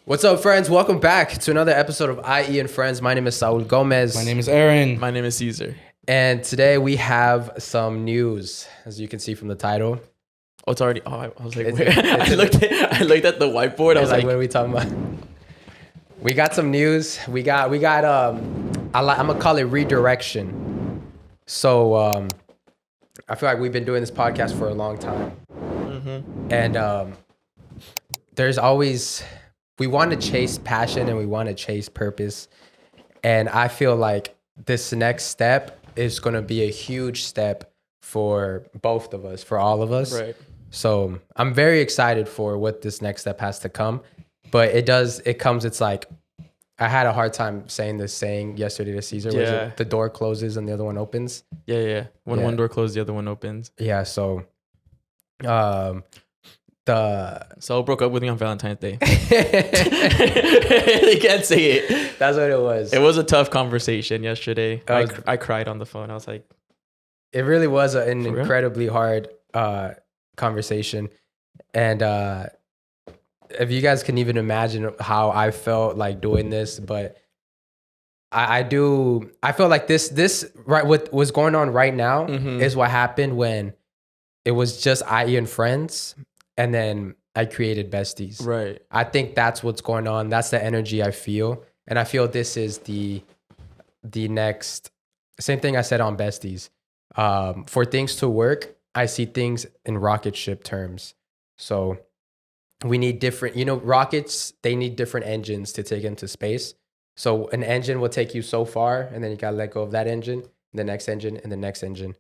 What's up, friends? Welcome back to another episode of I.E In Friends. My name is Saul V Gomez. My name is Aaron. My name is Cesar. And today we have some news, as you can see from the title. Oh, it's already. Oh, I was like, wait. I looked at the whiteboard. I was like, what are we talking about? We got some news. We got. I'm gonna call it redirection. So I feel like we've been doing this podcast for a long time, and there's always. We want to chase passion and we want to chase purpose. And I feel like this next step is going to be a huge step for both of us, for all of us. right. So I'm very excited for what this next step has to come. But it's like, I had a hard time saying this saying yesterday to Cesar. Yeah. Was it, the door closes and the other one opens. Yeah. When one door closed, the other one opens. Yeah. So, Saul broke up with me on Valentine's Day. They can't say it. That's what it was. It was a tough conversation yesterday. I cried on the phone. I was like, it really was an For real? incredibly hard conversation. And if you guys can even imagine how I felt like doing this, but I feel like this right, what was going on right now is what happened when it was just I.E In Friends. And then I created Besties. right. I think that's what's going on. That's the energy I feel. And I feel this is the next, same thing I said on Besties. For things to work, I see things in rocket ship terms. So we need different, rockets, they need different engines to take into space. So an engine will take you so far, and then you got to let go of that engine, the next engine, and the next engine.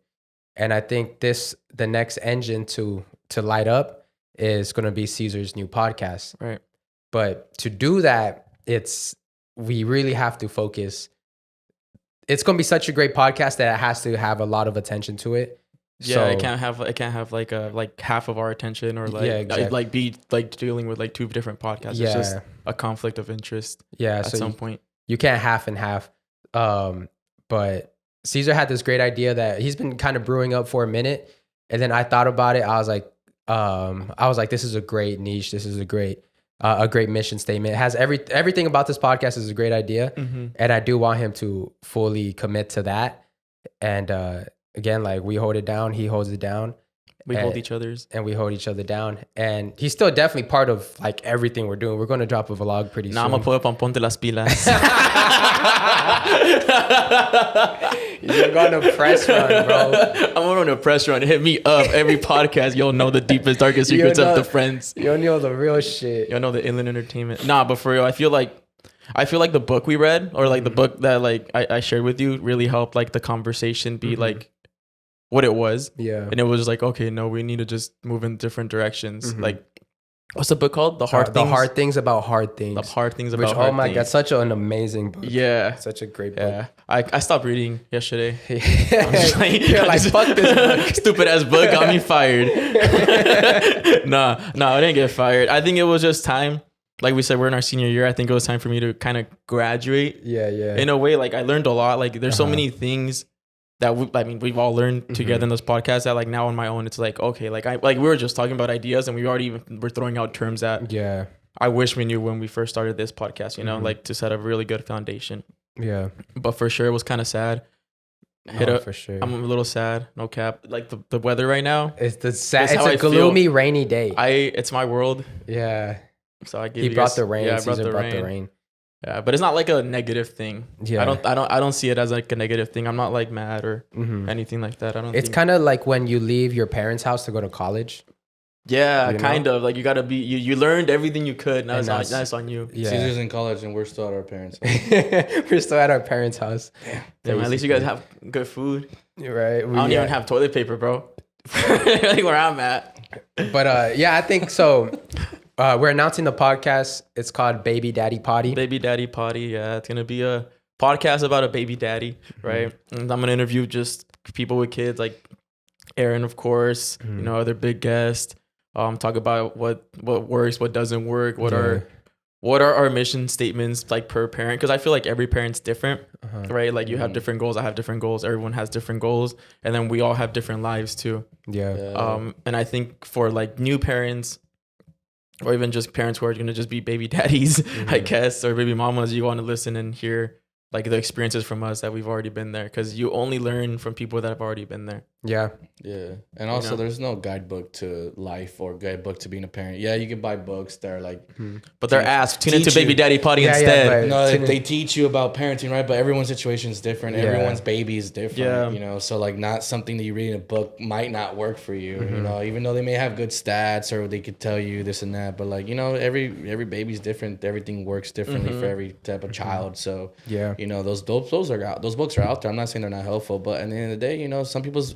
And I think the next engine to light up is going to be Cesar's new podcast. Right. But to do that, we really have to focus. It's going to be such a great podcast that it has to have a lot of attention to it. Yeah, So, it can't have like half of our attention or like exactly. like be like dealing with like two different podcasts. Yeah. It's just a conflict of interest yeah, at so some point. you can't half and half. But Cesar had this great idea that he's been kind of brewing up for a minute. And then I thought about it. I was like, this is a great niche. This is a great mission statement. It has everything about this podcast is a great idea. And I do want him to fully commit to that. And again, like we hold it down, he holds it down. We hold each other's. And we hold each other down. And he's still definitely part of like everything we're doing. We're going to drop a vlog pretty soon. I'm gonna pull up on Ponte las Pilas. You're going to press run, bro. I'm going on a press run. Hit me up every podcast. You'll know the deepest, darkest secrets of the friends. You'll know the real shit. You'll know the Inland Entertainment. Nah, but for real, I feel like the book we read or like the book that like I shared with you really helped like the conversation be like what it was. Yeah. And it was like, okay, no, we need to just move in different directions. Like, what's the book called? The Hard Things About Hard Things. The Hard Things Which, About Hard Things. Oh my God, such an amazing book. Yeah. Such a great book. Yeah. I stopped reading yesterday. I'm just like, you're like, fuck this book. Stupid ass book got me fired. Nah, I didn't get fired. I think it was just time. Like we said, we're in our senior year. I think it was time for me to kind of graduate. Yeah. In a way, like I learned a lot. Like there's so many things that we've all learned together in this podcast that like now on my own, it's like, okay, like we were just talking about ideas and we already were throwing out terms that I wish we knew when we first started this podcast, like to set a really good foundation. Yeah. But for sure, it was kind of sad. For sure. I'm a little sad. No cap. Like the weather right now. It's a gloomy, rainy day. It's my world. Yeah. So I gave He you brought guys, the rain. Yeah, Cesar brought the rain. Yeah, but it's not like a negative thing. Yeah. I don't see it as like a negative thing. I'm not like mad or anything like that. It's kind of like when you leave your parents' house to go to college. Yeah, kind of. Like you gotta be. You learned everything you could. Now it's on you. Yeah. Caesar's in college and we're still at our parents' house. We're still at our parents' house. Damn, at least you guys have good food. Right. I don't even have toilet paper, bro. Like where I'm at. But I think so. We're announcing the podcast. It's called Baby Daddy Potty. Baby Daddy Potty. Yeah, it's gonna be a podcast about a baby daddy, right? And I'm gonna interview just people with kids, like Aaron, of course. Other big guests. Talk about what works, what doesn't work, what are our mission statements like per parent, because I feel like every parent's different, right? Like you have different goals, I have different goals, everyone has different goals, and then we all have different lives too. Yeah. And I think for like new parents, or even just parents who are going to just be baby daddies, I guess, or baby mamas, you want to listen and hear like the experiences from us that we've already been there, because you only learn from people that have already been there. Yeah. Yeah. And also, there's no guidebook to life or guidebook to being a parent. Yeah, you can buy books that are like, but they're asked, tune into teach you. Baby Daddy Potty Yeah, instead. no, they teach you about parenting, right? But everyone's situation is different. Yeah. Everyone's baby is different, Yeah. you know? So, like, not something that you read in a book might not work for you, you know? Even though they may have good stats or they could tell you this and that. But, like, you know, every baby's different. Everything works differently for every type of child. So, Yeah. you know, those are out. Those books are out there. I'm not saying they're not helpful. But at the end of the day, you know, some people's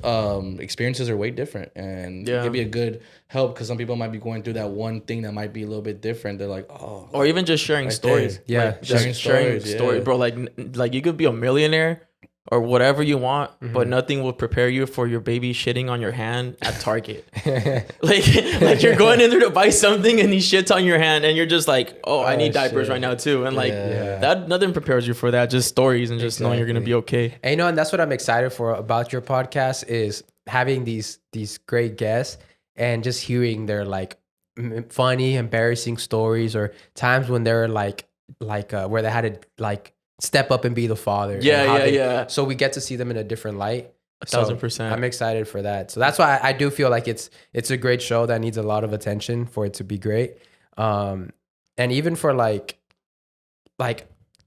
experiences are way different. And it can be a good help because some people might be going through that one thing that might be a little bit different. They're like, oh. Or even just sharing stories. Yeah. Like, just sharing stories, stories, bro. Like you could be a millionaire or whatever you want, but nothing will prepare you for your baby shitting on your hand at Target. like you're going in there to buy something and he shits on your hand and you're just like, oh, I need diapers right now too. And like that, nothing prepares you for that. Just stories and just knowing you're gonna be okay. And you know, and that's what I'm excited for about your podcast is having these great guests and just hearing their like funny, embarrassing stories or times when they're like where they had to like step up and be the father. Yeah. So we get to see them in a different light. 1,000%. I'm excited for that. So that's why I do feel like it's a great show that needs a lot of attention for it to be great. And even for like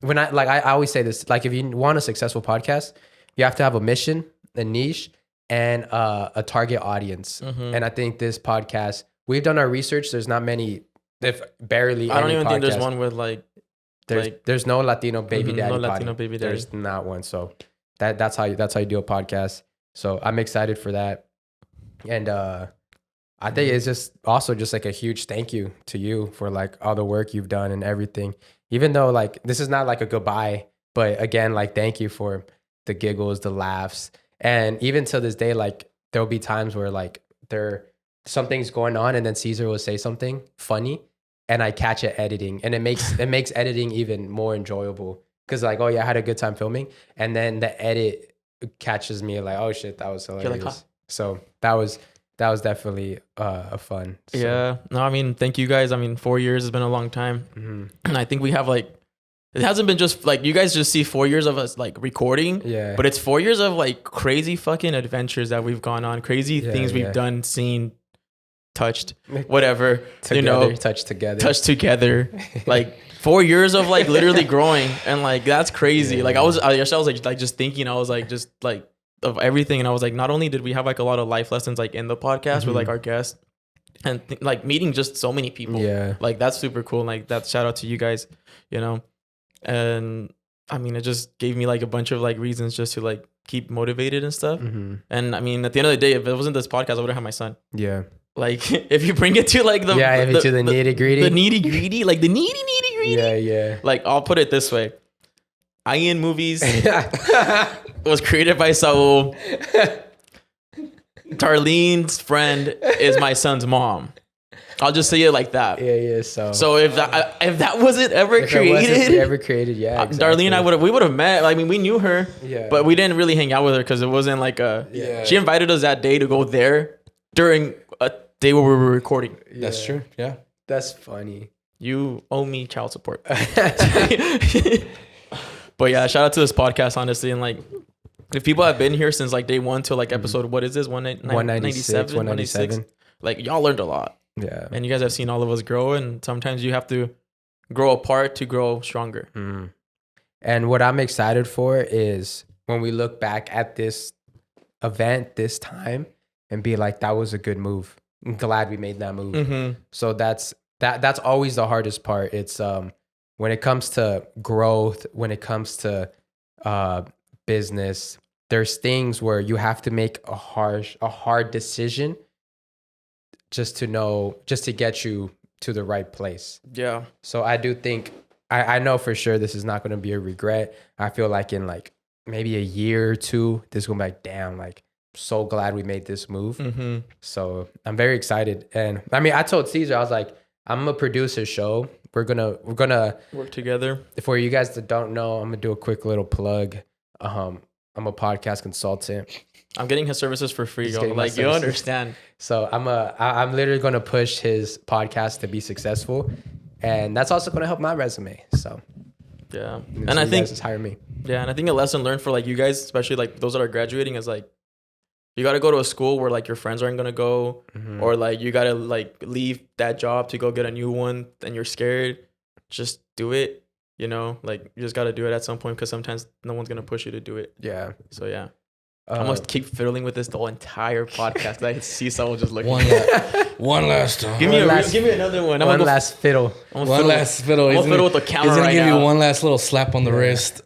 when I always say this, like if you want a successful podcast, you have to have a mission, a niche, and a target audience. And I think this podcast, we've done our research. There's not many, if barely. I don't even think there's podcasts. one with like. There's no Latino baby daddy. No Latino baby daddy. There's not one. So that's how you do a podcast. So I'm excited for that. And I think it's just also just like a huge thank you to you for like all the work you've done and everything. Even though like this is not like a goodbye, but again, like thank you for the giggles, the laughs. And even to this day, like there'll be times where like something's going on and then Cesar will say something funny and I catch it editing, and it makes editing even more enjoyable because like, oh yeah, I had a good time filming, and then the edit catches me like, oh shit, that was hilarious. Like, so that was definitely a fun. So. Yeah, no, I mean, thank you guys. I mean, 4 years has been a long time, and I think we have like, it hasn't been just like you guys just see 4 years of us like recording, but it's 4 years of like crazy fucking adventures that we've gone on, crazy things we've done, seen, touched, whatever, together, touched together, like 4 years of like literally growing, and like that's crazy. Like I was like just thinking, I was like just like of everything, and I was like, not only did we have like a lot of life lessons like in the podcast with like our guests, and like meeting just so many people, like that's super cool. Like that shout out to you guys, you know. And I mean, it just gave me like a bunch of like reasons just to like keep motivated and stuff. And I mean, at the end of the day, if it wasn't this podcast, I wouldn't have my son. Like if you bring it to like the nitty gritty, like the nitty gritty. Like I'll put it this way: I In Movies was created by Saul. Darlene's friend is my son's mom. I'll just say it like that. So if that wasn't ever created, exactly. Darlene and I would have met. I mean, we knew her, but we didn't really hang out with her because it wasn't like a. She invited us that day to go there during a day where we were recording. That's true. Yeah, that's funny. You owe me child support. But yeah, shout out to this podcast, honestly, and like. If people have been here since like day one to like episode, what is this? 197. Like y'all learned a lot. Yeah. And you guys have seen all of us grow, and sometimes you have to grow apart to grow stronger. And what I'm excited for is when we look back at this event this time and be like, that was a good move. I'm glad we made that move. So that's always the hardest part. It's when it comes to growth, when it comes to business, there's things where you have to make a hard decision just to get you to the right place. Yeah. So I do think I know for sure this is not going to be a regret. I feel like in like maybe a year or two, this is going to be like, damn, like so glad we made this move. So I'm very excited. And I mean, I told Cesar, I was like, I'm gonna produce a show. We're gonna work together. For you guys that don't know, I'm gonna do a quick little plug. I'm a podcast consultant. I'm getting his services for free, yo. getting my Like, you services. understand. So I'm literally going to push his podcast to be successful, and that's also going to help my resume. So Yeah. and And I you think, guys just hire me. yeah, and I think a lesson learned for like you guys, especially like those that are graduating, is like you got to go to a school where like your friends aren't going to go, or like you got to like leave that job to go get a new one and you're scared. Just do it, you know, like you just got to do it at some point because sometimes no one's going to push you to do it. Yeah. So yeah. I'm going to keep fiddling with this the whole entire podcast. I see someone just looking. One last time. Give me another one. One last fiddle. One last fiddle. I'm gonna fiddle with the camera He's gonna right give now. you one last little slap on the wrist.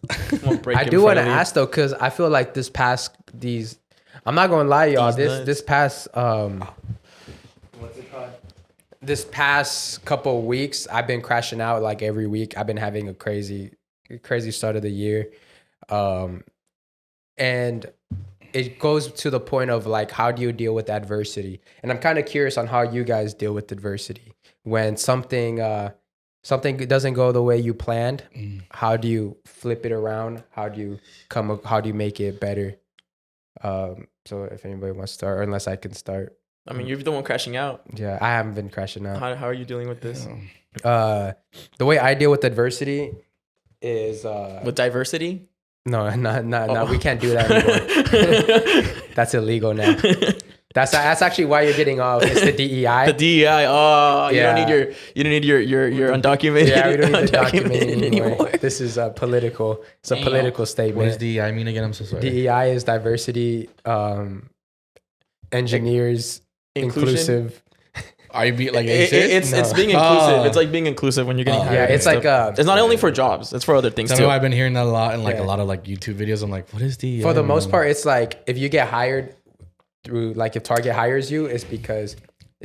I do want to ask though, because I feel like I'm not gonna lie, y'all. This past what's it called? This past couple of weeks, I've been crashing out like every week. I've been having a crazy start of the year, and it goes to the point of like, how do you deal with adversity? And I'm kind of curious on how you guys deal with adversity when something doesn't go the way you planned. How do you flip it around? How do you make it better? So if anybody wants to start, or unless I can start. I mean, you're the one crashing out. Yeah, I haven't been crashing out. How are you dealing with this? The way I deal with adversity is With diversity? no, not we can't do that anymore. That's illegal now. That's actually why you're getting off. It's the DEI. The DEI. Oh, Yeah. you don't need your undocumented. Yeah, we don't need the undocumented documenting anymore. This is political. It's a political statement. What is DEI? I mean again, I'm so sorry. DEI is diversity, engineers, inclusive. Are you like racist? It's being inclusive. It's like being inclusive when you're getting hired. Yeah, it's like it's not only for jobs. It's for other things Tell too. me why I've been hearing that a lot in like a lot of like YouTube videos. I'm like, what is DEI? for the most part, it's like if you get hired through like if Target hires you, it's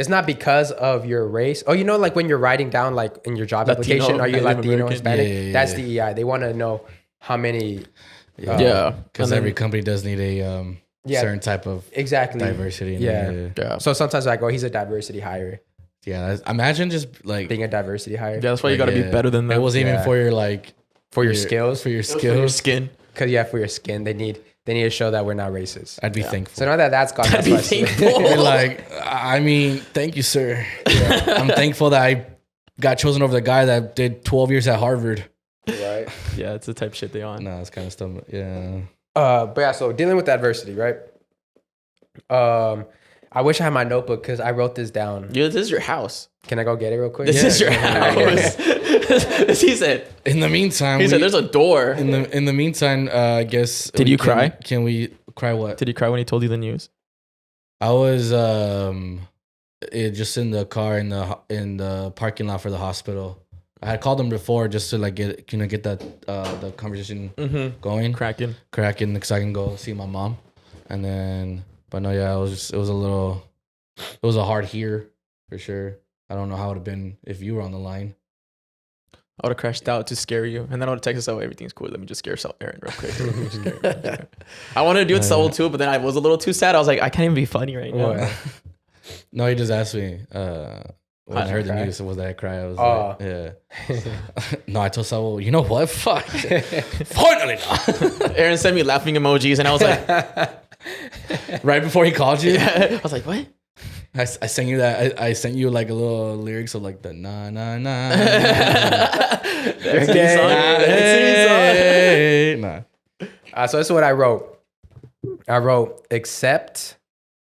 not because of your race. Oh, you know, like when you're writing down like in your job Latino, application, are you Native Latino, American? Hispanic? Yeah. That's DEI. They want to know how many. Yeah, because and every then- company does need a certain type of Exactly. diversity. Yeah. So sometimes I go, he's a diversity hire, Imagine just like being a diversity hire. Yeah, that's why you got to be better than that. It wasn't even for your like For your skills. for your It was for your skills. skin. Because for your skin, they need to show that we're not racist. I'd be thankful. So now that's gone. I'd That's be why I say- thankful. Be like, I mean, thank you, sir. I'm thankful that I got chosen over the guy that did 12 years at Harvard. Right. Yeah, it's the type of shit they on. No, it's kind of stuff. Yeah. But yeah, so dealing with adversity, right? I wish I had my notebook because I wrote this down. Yeah, this is your house. Can I go get it real quick? This is your house. He said. In the meantime, He said, "There's a door." in the meantime, I guess. Did you cry? Can we cry? What? Did you cry when he told you the news? I was just in the car in the parking lot for the hospital. I had called them before just to like get that the conversation going, cracking because I can go see my mom, and then but no, yeah, it was a hard hear for sure. I don't know how it would have been if you were on the line. I would have crashed out to scare you, and then I would have texted Saul, everything's cool. Let me just scare Aaron real quick. I wanted to do it to Saul too, but then I was a little too sad. I was like, I can't even be funny right now. What? No, he just asked me when I heard the news. Was that I cry? I was like, yeah. No, I told Saul, you know what? Fuck. Finally not. Aaron sent me laughing emojis, and I was like, Right before he called you, I was like, what? I sent you that. I sent you like a little lyrics of like the na na na. That's the Nah. So this is what I wrote. I wrote accept,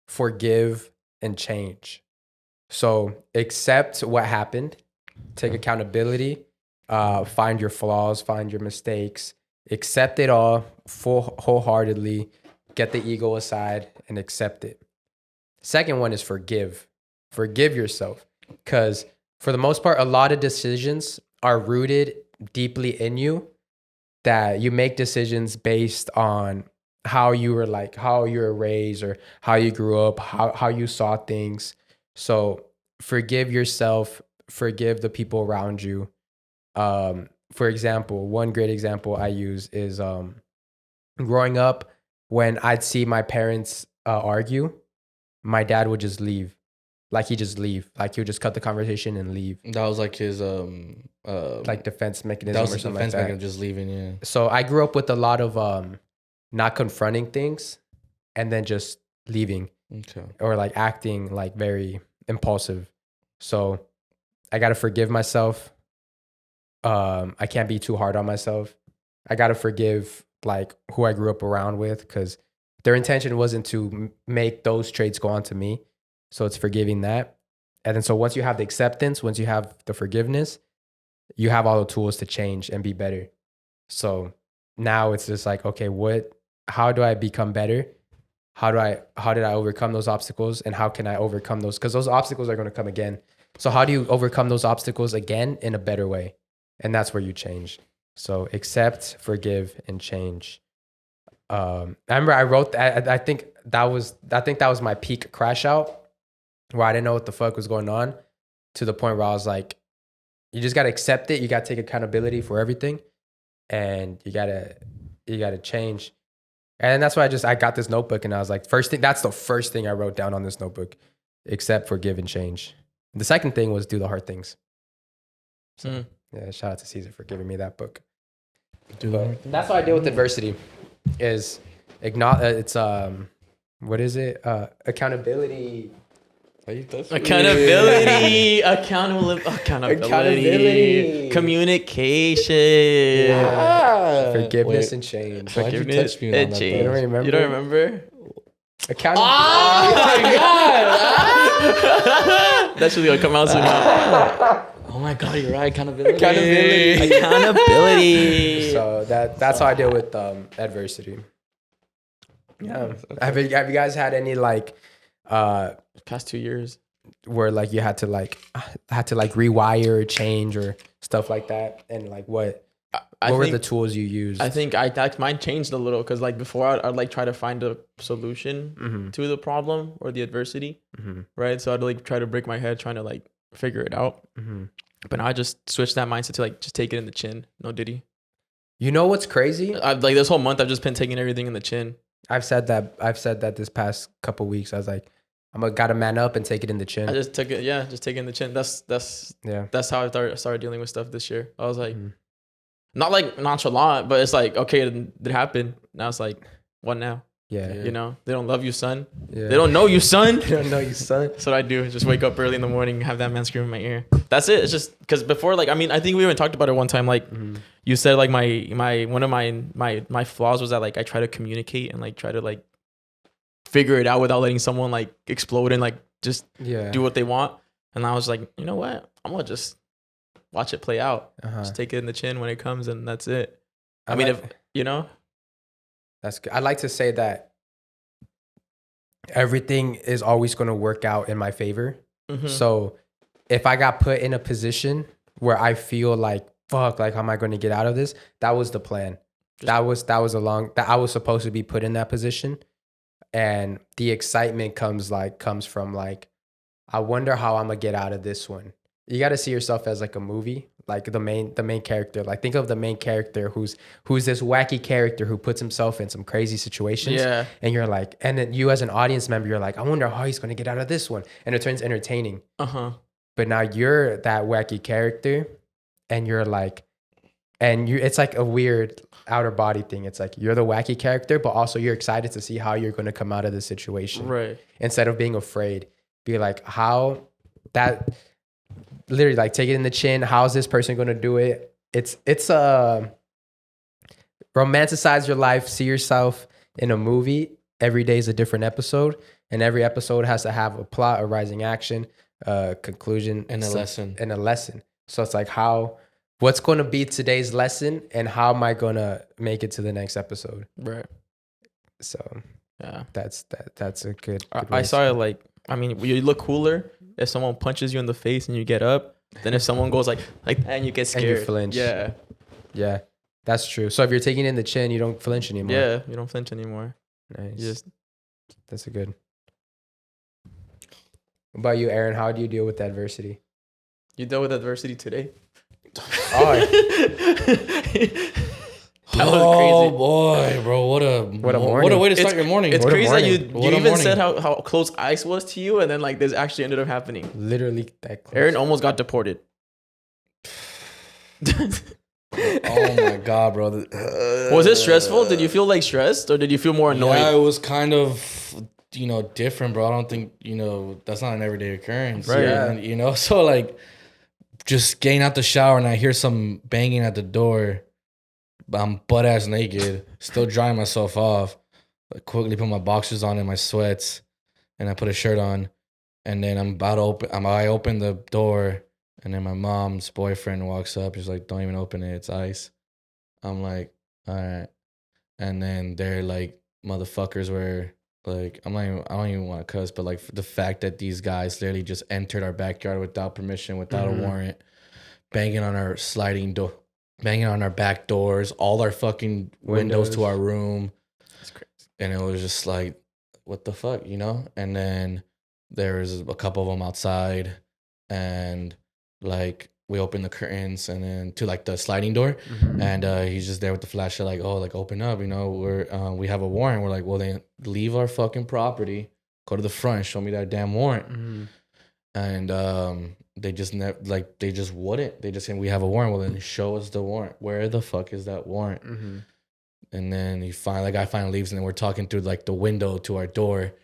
forgive, and change. So accept what happened, take accountability, find your flaws, find your mistakes, accept it all wholeheartedly, get the ego aside and accept it. Second one is forgive. Forgive yourself, because for the most part, a lot of decisions are rooted deeply in you, that you make decisions based on how you were raised or how you grew up, how you saw things. So forgive yourself, forgive the people around you. For example, one great example I use is growing up, when I'd see my parents argue, my dad would just leave. Like he would just cut the conversation and leave. That was like his Like defense mechanism that was or his something defense like that. mechanism, just leaving. Yeah. So I grew up with a lot of not confronting things, and then just leaving. Okay. Or like acting like very impulsive. So I got to forgive myself. I can't be too hard on myself. I got to forgive like who I grew up around with, because their intention wasn't to make those traits go onto me. So it's forgiving that. And then so once you have the acceptance, once you have the forgiveness, you have all the tools to change and be better. So now it's just like, okay, how do I become better? How did I overcome those obstacles, and how can I overcome those? Because those obstacles are going to come again. So how do you overcome those obstacles again in a better way? And that's where you change. So accept, forgive, and change. I remember I wrote that. I think that was my peak crash out, where I didn't know what the fuck was going on, to the point where I was like, you just got to accept it. You got to take accountability for everything, and you got to change. And that's why I got this notebook, and I was like, that's the first thing I wrote down on this notebook: accept, forgive, and change. The second thing was do the hard things. So, yeah, shout out to Cesar for giving me that book. That's what I deal with adversity. Is it's what is it? Accountability. Accountability, communication, forgiveness and change. Forgiveness and change. You don't remember? You don't remember? Accountability. Oh my god! That's really gonna come out soon. Oh my god, you're right. Accountability. So that's how I deal with adversity. Yeah. Have you guys had any like past 2 years where like you had to rewire or change or stuff like that, and like what were the tools you used? I think mine changed a little, because like before I'd like try to find a solution to the problem or the adversity, right? So I'd like try to break my head trying to like figure it out, but now I just switched that mindset to like just take it in the chin. No diddy. You know what's crazy? I've like this whole month I've just been taking everything in the chin. I've said that this past couple weeks. I was like, gotta man up and take it in the chin. I just took it, just take it in the chin. That's how I started dealing with stuff this year. I was like, not like nonchalant, but it's like, okay, it happened. Now it's like, what now? Yeah. You know, they don't love you, son. Yeah. They don't know you, son. They don't know you, son. That's what I do. Just wake up early in the morning, have that man scream in my ear. That's it. It's just because before, like, I mean, I think we even talked about it one time. Like, you said, like, one of my flaws was that like I try to communicate and like try to like figure it out without letting someone like explode and like just do what they want. And I was like, you know what? I'm gonna just watch it play out. Just take it in the chin when it comes, and that's it. I mean, if you know. That's good. I like to say that everything is always going to work out in my favor. So if I got put in a position where I feel like, fuck, like, how am I going to get out of this? That was the plan. I was supposed to be put in that position. And the excitement comes from like, I wonder how I'm going to get out of this one. You got to see yourself as like a movie, like the main character. Like, think of the main character who's this wacky character who puts himself in some crazy situations. Yeah. And you're like, and then you as an audience member, you're like, I wonder how he's going to get out of this one. And it turns entertaining. But now you're that wacky character, and you're like, it's like a weird outer body thing. It's like you're the wacky character, but also you're excited to see how you're going to come out of the situation. Right. Instead of being afraid, be like, how that. Literally, like, take it in the chin. How's this person going to do it? It's romanticize your life. See yourself in a movie. Every day is a different episode, and every episode has to have a plot, a rising action, a conclusion, and a lesson. So it's like, what's going to be today's lesson, and how am I going to make it to the next episode? Right. So yeah, that's a good I saw it like, I mean, you look cooler if someone punches you in the face and you get up, than if someone goes like that and you get scared. And you flinch. Yeah, that's true. So if you're taking it in the chin, you don't flinch anymore. Yeah, you don't flinch anymore. Nice. That's a good. What about you, Aaron? How do you deal with adversity? You dealt with adversity today? That was crazy. Boy, bro, what a morning. What a way to start your morning. It's crazy that you even said how close ice was to you, and then like this actually ended up happening. Literally that close. Aaron almost got deported. Oh my god, bro. Was it stressful? Did you feel like stressed, or did you feel more annoyed? Yeah, it was kind of, different, bro. I don't think, that's not an everyday occurrence. Right. Yeah. So like just getting out the shower and I hear some banging at the door. I'm butt ass naked, still drying myself off. I quickly put my boxers on and my sweats, and I put a shirt on. And then I open the door, and then my mom's boyfriend walks up. He's like, "Don't even open it. It's ice." I'm like, "All right." And then they're like, motherfuckers were like, I don't even want to cuss, but like the fact that these guys literally just entered our backyard without permission, without a warrant, banging on our sliding door, banging on our back doors, all our fucking windows to our room. That's crazy. And it was just like, what the fuck, And then there was a couple of them outside, and like we opened the curtains and then to like the sliding door, and he's just there with the flashlight, like, oh, like open up, we have a warrant. We're like, well, then leave our fucking property, go to the front, show me that damn warrant. And they just they just wouldn't. They just saying we have a warrant. Well, then show us the warrant. Where the fuck is that warrant? And then the guy finally leaves, and then we're talking through like the window to our door.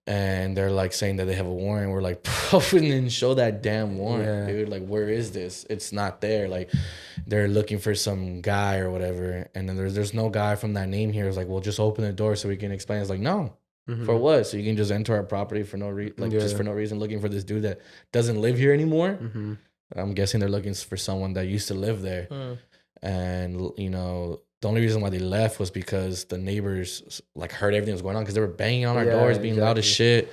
And they're like saying that they have a warrant. We're like, bro, and then show that damn warrant, dude. Like, where is this? It's not there. Like, they're looking for some guy or whatever. And then there's no guy from that name here. It's like, well, just open the door so we can explain. It's like, no, for what? So you can just enter our property for no reason, just for no reason, looking for this dude that doesn't live here anymore. I'm guessing they're looking for someone that used to live there. And the only reason why they left was because the neighbors like heard everything was going on, because they were banging on our doors, being loud as shit.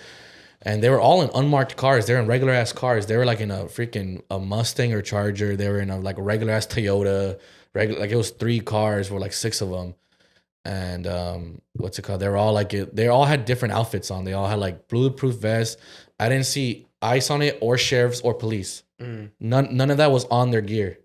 And they were all in unmarked cars. They're in regular ass cars. They were like in a Mustang or Charger. They were in a regular ass Toyota. Like it was 3 cars for like 6 of them. And what's it called? They were all they all had different outfits on. They all had like bulletproof vests. I didn't see ICE on it or sheriffs or police. None of that was on their gear.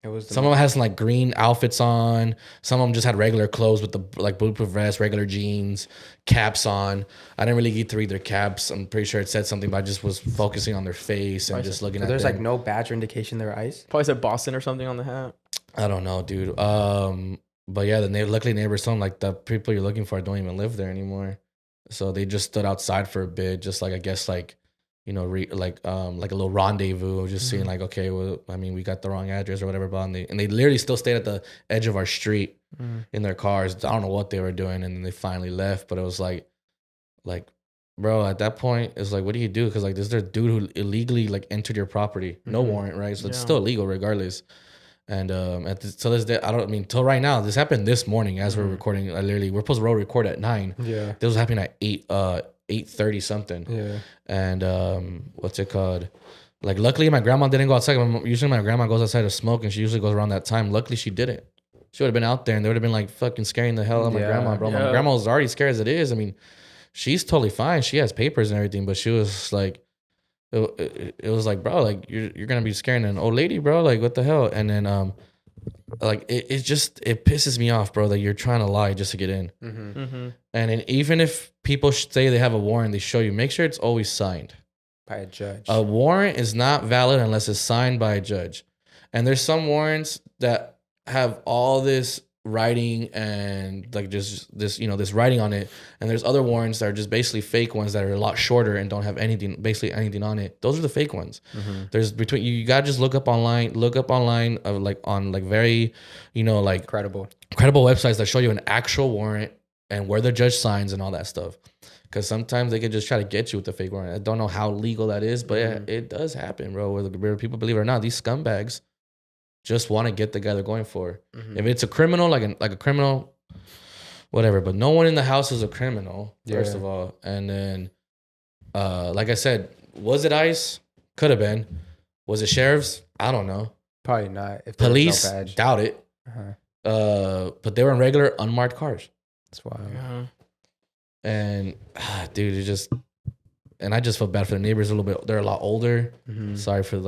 Some of them had some like green outfits on. Some of them just had regular clothes with the like bulletproof vest, regular jeans, caps on. I didn't really get to read their caps. I'm pretty sure it said something, but I just was focusing on their face and just looking at there's them. like no badge or indication they're ICE? Probably said Boston or something on the hat. I don't know, dude. But yeah, luckily neighbors told them like the people you're looking for don't even live there anymore. So they just stood outside for a bit, just like I guess like like a little rendezvous, just seeing like, okay, well, I mean, we got the wrong address or whatever, but and they literally still stayed at the edge of our street in their cars. I don't know what they were doing, and then they finally left. But it was like, bro, at that point, it's like, what do you do? Because like, this is their dude who illegally like entered your property, no warrant, right? So it's still illegal regardless. And till this day, till right now, this happened this morning as we're recording. We're supposed to record at 9. Yeah, this was happening at 8:30 something. Yeah. And what's it called? Like, luckily my grandma didn't go outside. Usually my grandma goes outside to smoke, and she usually goes around that time. Luckily she didn't. She would have been out there, and they would have been like fucking scaring the hell out of my grandma, bro. My grandma was already scared as it is. I mean, she's totally fine. She has papers and everything, but she was like, it was like, bro, like you're gonna be scaring an old lady, bro. Like, what the hell? And then like it pisses me off, bro, that you're trying to lie just to get in. And then even if people say they have a warrant, they show you, make sure it's always signed by a judge. A warrant is not valid unless it's signed by a judge. And there's some warrants that have all this writing and like just this, this writing on it. And there's other warrants that are just basically fake ones that are a lot shorter and don't have basically anything on it. Those are the fake ones. There's you gotta just look up online of like on like very, like credible websites that show you an actual warrant and where the judge signs and all that stuff. Because sometimes they can just try to get you with the fake warrant. I don't know how legal that is, but it does happen, bro. Whether people believe it or not, these scumbags just want to get the guy they're going for. If it's a criminal, like a criminal, whatever. But no one in the house is a criminal, first of all. And then, like I said, was it ICE? Could have been. Was it sheriffs? I don't know. Probably not. If police, no badge. doubt it. But they were in regular unmarked cars. That's wild. And dude, it just, and I just felt bad for the neighbors a little bit. They're a lot older. Sorry for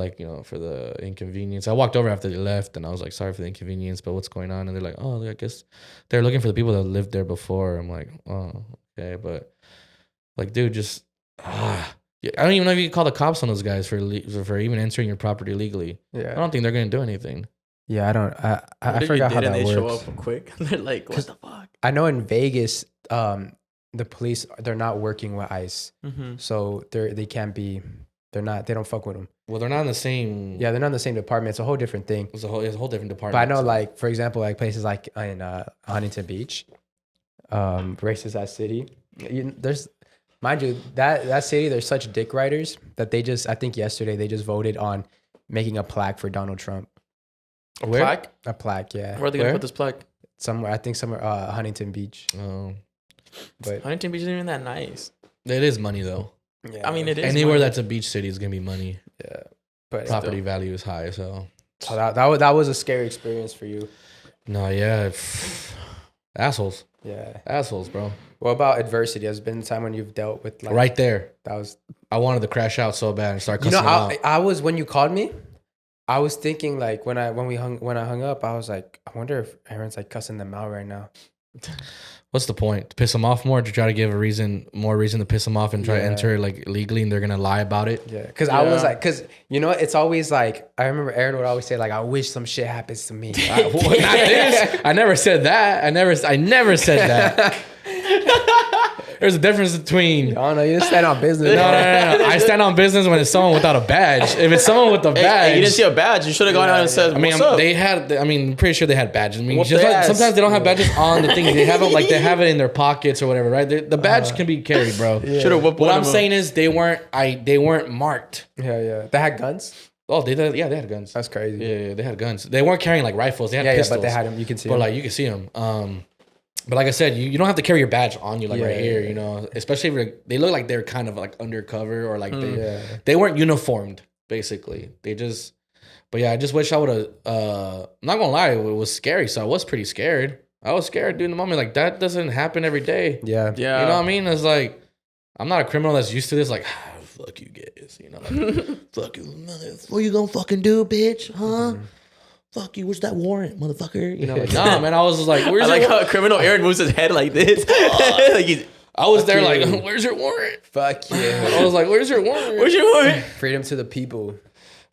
for the inconvenience. I walked over after they left, and I was like, sorry for the inconvenience, but what's going on? And they're like, oh, I guess they're looking for the people that lived there before. I'm like, oh, okay, but like, dude, just I don't even know if you can call the cops on those guys for even entering your property illegally. Yeah, I don't think they're gonna do anything. Yeah, I don't. I forgot how that they works. show up quick. They're like, what the fuck? I know in Vegas, the police, they're not working with ICE, so they can't be. They don't fuck with them. Well, they're not in the same. Yeah, they're not in the same department. It's a whole different thing. It's a whole different department. But I know, like, for example, like places like in Huntington Beach, racist ass city. There's, mind you, that city, there's such dick riders that I think yesterday they just voted on making a plaque for Donald Trump. Where? Plaque? A plaque, yeah. Where are they gonna put this plaque? Somewhere, I think somewhere, Huntington Beach. Oh, But Huntington Beach isn't even that nice. it is money though. yeah, I mean, it is Anywhere money. that's a beach city is gonna be money. yeah. But Property value is high, so. So that was a scary experience for you. No, yeah, assholes, bro. What about adversity? Has been a time when you've dealt with like Right there, that was I wanted to crash out so bad and start cussing out. I was when you called me, I was thinking like when I hung up, I was like, I wonder if Aaron's like cussing them out right now. What's the point? To piss them off more? To try to give more reason to piss them off and try to enter like legally, and they're gonna lie about it? Yeah, because I was like, because you know, it's always like I remember Aaron would always say like, I wish some shit happens to me. Not this. I never said that. I never said that. There's a difference between. Oh no, you just stand on business. No. I stand on business when it's someone without a badge. If it's someone with a badge, Hey, you didn't see a badge. You should have gone out and said, I mean, what's up? they had. I mean, I'm pretty sure they had badges. I mean, Whoop just their like, ass. sometimes they don't have badges on the thing. They have it like they have it in their pockets or whatever, right? The badge can be carried, bro. Should have whooped What one I'm of them. saying is they weren't marked. Yeah. They had guns. Oh, they had guns. That's crazy. Yeah, they had guns. They weren't carrying like rifles. They had Yeah, pistols. but they had them. You can see But them. like you can see them. But like I said, you don't have to carry your badge on you like right here, you know. Especially if they look like they're kind of like undercover or like they weren't uniformed. Basically, they just. But yeah, I just wish I would have. I'm not gonna lie, it was scary. So I was pretty scared. I was scared, dude. In the moment, like that doesn't happen every day. Yeah. You know what I mean? It's like I'm not a criminal that's used to this. Like, fuck you guys, you know. Like, fuck you, mother. What you gonna fucking do, bitch? Huh? Fuck you, where's that warrant, motherfucker? You know, like, nah, man, I was just like, I where's like your how criminal Aaron moves his head like this. Like he's, I was there you. like, where's your warrant? Fuck you. I was like, where's your warrant? where's your warrant? Freedom to the people.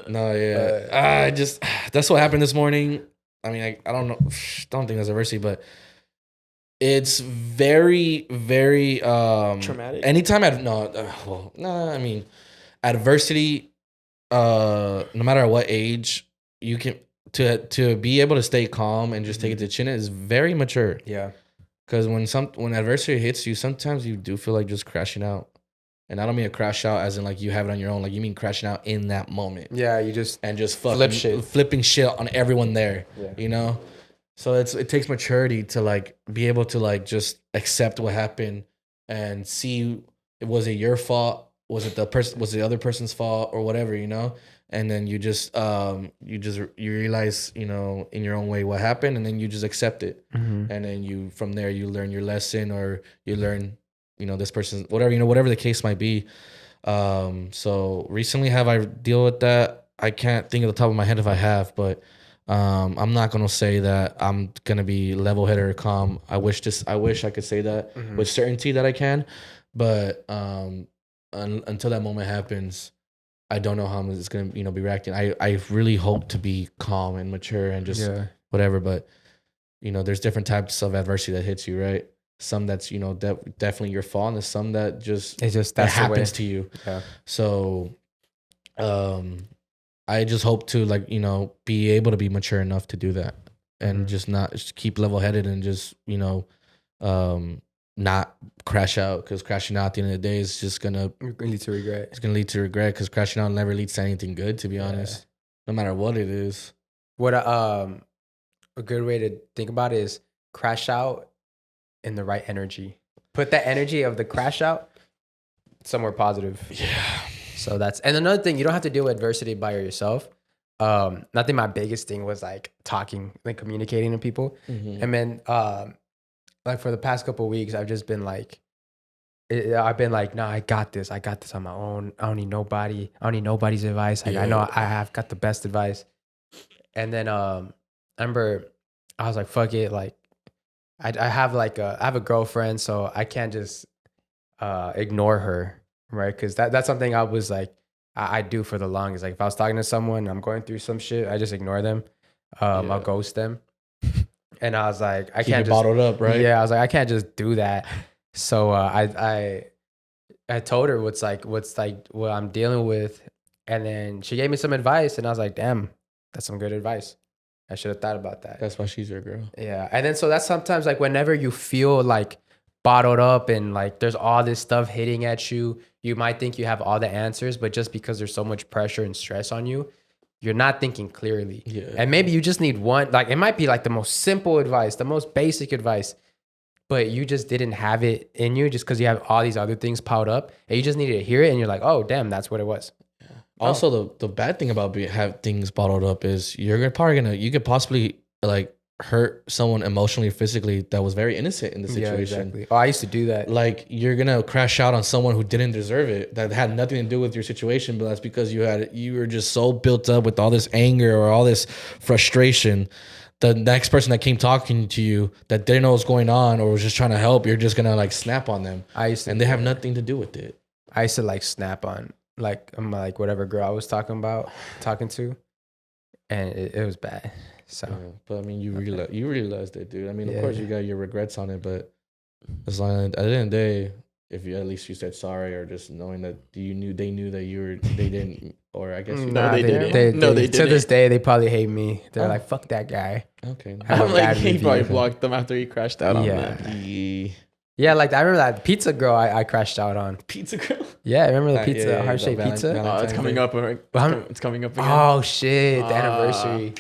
No, yeah. I just, that's what happened this morning. I mean, I don't know. Don't think that's adversity, but it's very, very Traumatic? Anytime I mean, adversity, no matter what age, you can, to be able to stay calm and just take it to chin is very mature. Yeah. Because when adversity hits you, sometimes you do feel like just crashing out. And I don't mean a crash out as in like you have it on your own. Like you mean crashing out in that moment. Yeah, you just And just flipping shit on everyone there. Yeah. You know? So it takes maturity to like be able to like just accept what happened and see, was it your fault? Was it the other person's fault or whatever, you know? And then you realize, you know, in your own way what happened, and then you just accept it. Mm-hmm. And then from there you learn your lesson, or you learn, you know, this person's whatever the case might be. So recently have I deal with that? I can't think of the top of my head if I have, but I'm not gonna say that I'm gonna be level-headed or calm. I wish I could say that with certainty that I can, but until that moment happens, I don't know how I'm just gonna, you know, be reacting. I really hope to be calm and mature and just whatever, but you know, there's different types of adversity that hits you, right? Some that's, you know, definitely your fault, and there's some that that happens to you. Yeah. So, I just hope to, like, you know, be able to be mature enough to do that, and just keep level headed and just, you know, not crash out, because crashing out at the end of the day is just gonna lead to regret. It's gonna lead to regret, because crashing out never leads to anything good, to be honest. No matter what it is. What a good way to think about it is crash out in the right energy. Put that energy of the crash out somewhere positive. Yeah. So and another thing, you don't have to deal with adversity by yourself. I think my biggest thing was like talking, like communicating to people. And then like for the past couple of weeks, I've just been like, nah, I got this on my own. I don't need nobody. I don't need nobody's advice. Like, I know I have got the best advice. And then I remember I was like, fuck it. Like, I have a girlfriend, so I can't just ignore her, right? Because that's something I was like, I do for the longest. Like, if I was talking to someone, I'm going through some shit, I just ignore them. I'll ghost them. And I was like, I Keep can't it just bottled up, right? Yeah, I was like, I can't just do that. So I told her what's what I'm dealing with, and then she gave me some advice, and I was like, damn, that's some good advice. I should have thought about that. That's why she's your girl. Yeah, and then so that's sometimes like whenever you feel like bottled up and like there's all this stuff hitting at you, you might think you have all the answers, but just because there's so much pressure and stress on you, you're not thinking clearly. Yeah. And maybe you just need one, like it might be like the most simple advice, the most basic advice, but you just didn't have it in you just because you have all these other things piled up and you just needed to hear it and you're like, oh, damn, that's what it was. Yeah. Also, the bad thing about have things bottled up is you could possibly like hurt someone emotionally or physically that was very innocent in the situation. Yeah, exactly. Oh, I used to do that. Like you're gonna crash out on someone who didn't deserve it, that had nothing to do with your situation, but that's because you were just so built up with all this anger or all this frustration. The next person that came talking to you that didn't know what's going on or was just trying to help, you're just gonna like snap on them. And they have nothing to do with it. I used to like snap on like whatever girl I was talking to, and it was bad. So, yeah, but I mean, you realized it, dude. I mean, of course you got your regrets on it, but as long as at the end of the day, if you at least you said sorry or just knowing that they knew that they didn't, or I guess they didn't. They to this day they probably hate me. They're like, fuck that guy. Okay, I'm like, he probably blocked them after he crashed out on them. Yeah, like I remember that pizza girl I crashed out on. Pizza girl? Yeah, I remember the pizza, heart-shaped pizza. Oh, it's coming up. It's coming up again. Oh shit, the anniversary.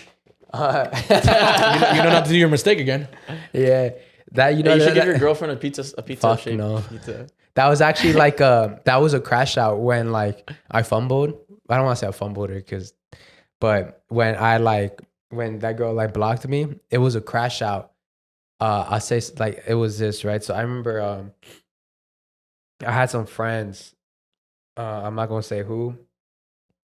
You know not to do your mistake again. Yeah, that you should give your girlfriend a pizza. Fuck no. Pizza. That was actually like that was a crash out when like I fumbled. I don't want to say I fumbled her but when that girl like blocked me, it was a crash out. I say like it was this, right? So I remember I had some friends. I'm not gonna say who,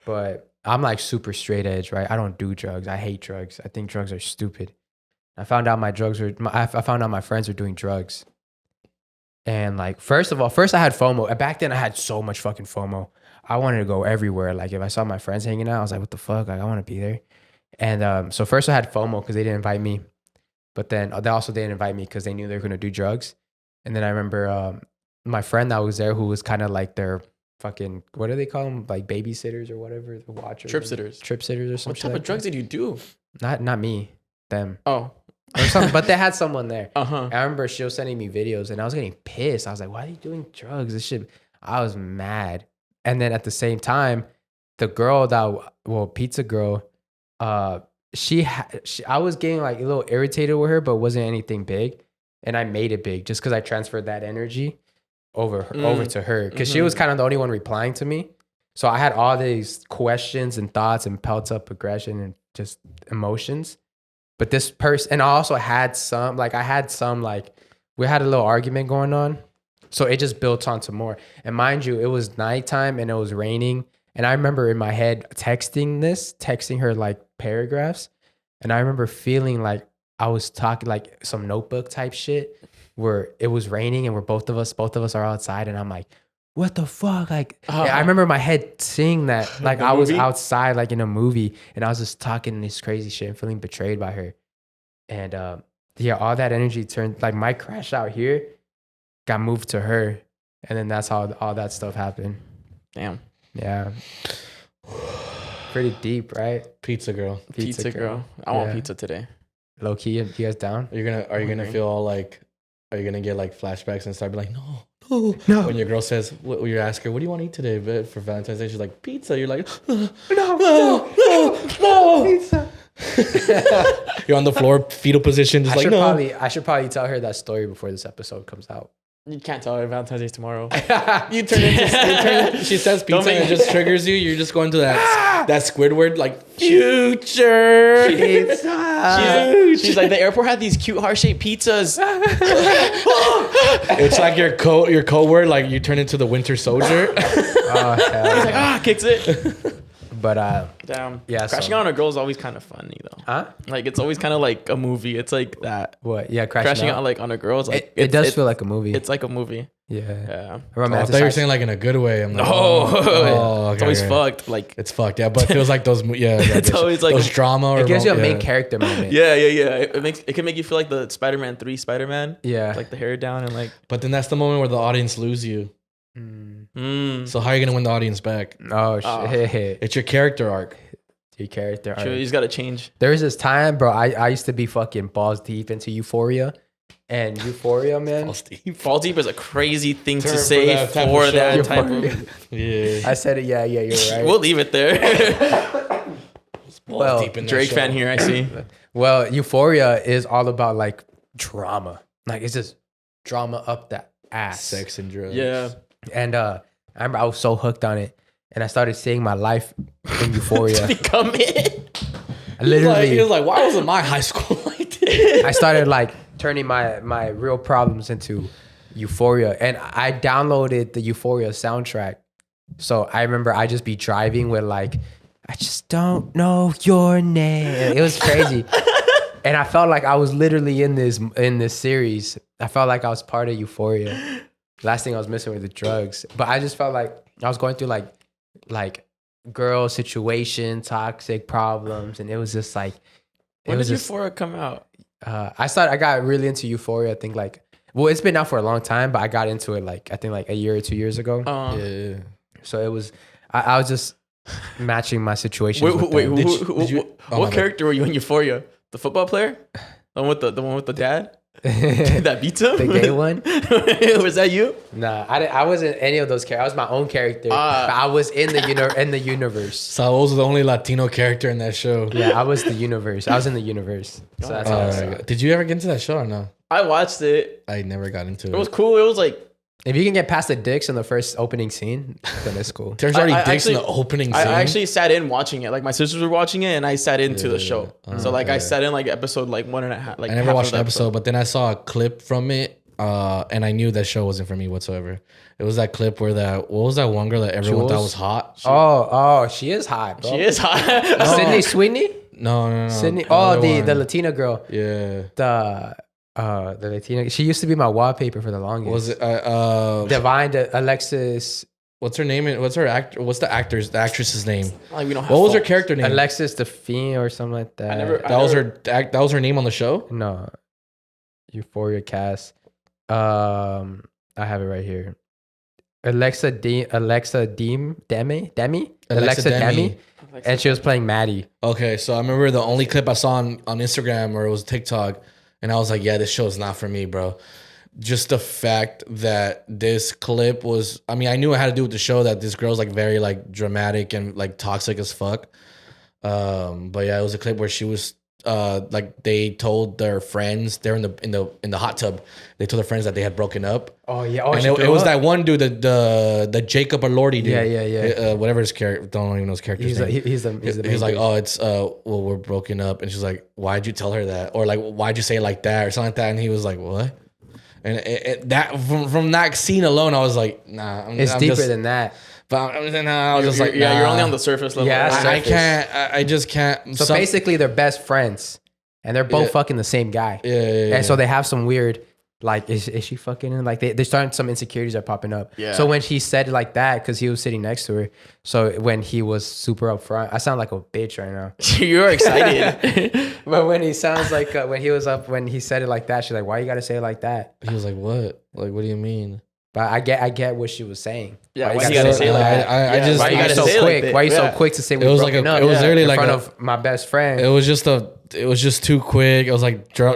but I'm like super straight edge, right? I don't do drugs. I hate drugs. I think drugs are stupid. I found out I found out my friends were doing drugs. And like, first I had FOMO. And back then I had so much fucking FOMO. I wanted to go everywhere. Like if I saw my friends hanging out, I was like, what the fuck? Like I want to be there. And so first I had FOMO because they didn't invite me. But then they also didn't invite me because they knew they were going to do drugs. And then I remember my friend that was there who was kind of like their fucking, what do they call them? Like babysitters or whatever, the watchers. Trip sitters or something. What type of drugs did you do? Not me, them. Oh. Or something, but they had someone there. Uh-huh. I remember she was sending me videos and I was getting pissed. I was like, why are you doing drugs? This shit. I was mad. And then at the same time, the girl pizza girl, I was getting like a little irritated with her, but wasn't anything big. And I made it big just because I transferred that energy over to her. Because she was kind of the only one replying to me. So I had all these questions and thoughts and pelt up aggression and just emotions. But this person, and I also had some, we had a little argument going on. So it just built onto more. And mind you, it was nighttime and it was raining. And I remember in my head texting her like paragraphs. And I remember feeling like I was talking like some notebook type shit where it was raining and both of us are outside. And I'm like, what the fuck? Like, I remember my head seeing that, like I was outside, like in a movie, and I was just talking this crazy shit and feeling betrayed by her. And all that energy turned, like my crash out here got moved to her. And then that's how all that stuff happened. Damn. Yeah. Pretty deep, right? Pizza girl. Pizza girl. I want pizza today. Low key, you guys down? Are you gonna feel all like, are you gonna get like flashbacks and start be like, no. When your girl says, you ask her, what do you want to eat today? But for Valentine's Day, she's like, pizza. You're like, no, pizza. You're on the floor, fetal position, just I should probably tell her that story before this episode comes out. You can't tell her Valentine's Day tomorrow. She says pizza and it just triggers you. You're just going to that Squidward, like, future pizza. She's like, the airport had these cute heart-shaped pizzas. It's like your code word, like you turn into the Winter Soldier. He's like, kicks it. But damn. Yeah. Crashing on a girl is always kind of funny though. Huh? Like it's always kind of like a movie. It's like that. What? Yeah, crashing out like on a girl is like it does feel like a movie. It's like a movie. Yeah. I thought you were saying like in a good way. I'm like, okay, it's always fucked. Like it's fucked. Yeah, but it feels like those. Yeah, it's always like those drama. It gives you a main character moment. Yeah. It can make you feel like the Spider-Man 3 Spider-Man. Yeah, like the hair down and like. But then that's the moment where the audience lose you. So how are you gonna win the audience back? Oh shit! It's your character arc. Your character arc. Sure, you just gotta change. There was this time, bro. I used to be fucking balls deep into Euphoria. And Euphoria, man. Balls deep is a crazy thing to say for that type of. Yeah. I said it. Yeah, you're right. We'll leave it there. Well, Drake fan here, I see. Well, Euphoria is all about like drama. Like it's just drama up the ass. Sex and drugs. Yeah. And I remember I was so hooked on it. And I started seeing my life in Euphoria. Become it. Literally. He was like, why wasn't my high school like this? I started like turning my real problems into Euphoria. And I downloaded the Euphoria soundtrack. So I remember I just be driving with like, I just don't know your name. It was crazy. And I felt like I was literally in this series. I felt like I was part of Euphoria. Last thing I was missing were the drugs. But I just felt like I was going through like girl situation, toxic problems. And it was just like, when did Euphoria come out? I got really into Euphoria. I think it's been out for a long time, but I got into it I think a year or 2 years ago. Yeah. So it was, I was just matching my situation. What character were you in Euphoria? The football player? The one with the dad? That beats him? The gay one? Was that you? Nah, I wasn't any of those characters. I was my own character. But I was in the universe. Saul was the only Latino character in that show. Yeah, I was the universe. I was in the universe. So that's how I saw it. Did you ever get into that show or no? I watched it. I never got into it. It was cool. It was like, if you can get past the dicks in the first opening scene, then it's cool. There's already dicks in the opening scene. I actually sat in watching it. Like my sisters were watching it, and I sat into the show. So I sat in episode 1.5. Like I never watched the episode, but then I saw a clip from it, and I knew that show wasn't for me whatsoever. It was that clip where what was that one girl that everyone thought was hot? She is hot, bro. She is hot. Sydney Sweeney? No. Sydney. Oh, the Latina girl. Yeah. The Latina. She used to be my wallpaper for the longest. Was it Divine Alexis? What's her name? What's her actor? What's the actress's name? Like we don't have what was her character name? Alexis Define or something like that. That was her name on the show? No. Euphoria cast. I have it right here. Alexa Demi. And she was playing Maddie. Okay, so I remember the only clip I saw on Instagram, or it was TikTok, and I was like, yeah, this show is not for me, bro. Just the fact that this clip was, I mean, I knew it had to do with the show, that this girl's very dramatic and toxic as fuck. But yeah, it was a clip where she was they told their friends, they're in the hot tub, they told their friends that they had broken up. Oh yeah. And it was that one dude, the Jacob Elordi dude. Yeah. Whatever his character, don't even know his character's name. He's like, oh, it's well, we're broken up, and she's like, why'd you tell her that, or why'd you say it like that, or something like that, and he was like, what? And that from that scene alone, I was like, nah. It's deeper than that. But I was just like, yeah, you're only on the surface level. Yeah, I can't. I just can't. So basically, they're best friends, and they're both fucking the same guy. Yeah. And so they have some weird, is she fucking him? They're starting, some insecurities are popping up. Yeah. So when she said it like that, because he was sitting next to her, so when he was super upfront, I sound like a bitch right now. You're excited. But when he sounds like when he said it like that, she's like, "Why you gotta say it like that?" He was like, "What? What do you mean?" But I get what she was saying. Yeah, why you gotta say it like that? Why you gotta so quick? Why are you so quick to say we broken up? It was literally in front of my best friend. It was just too quick. It was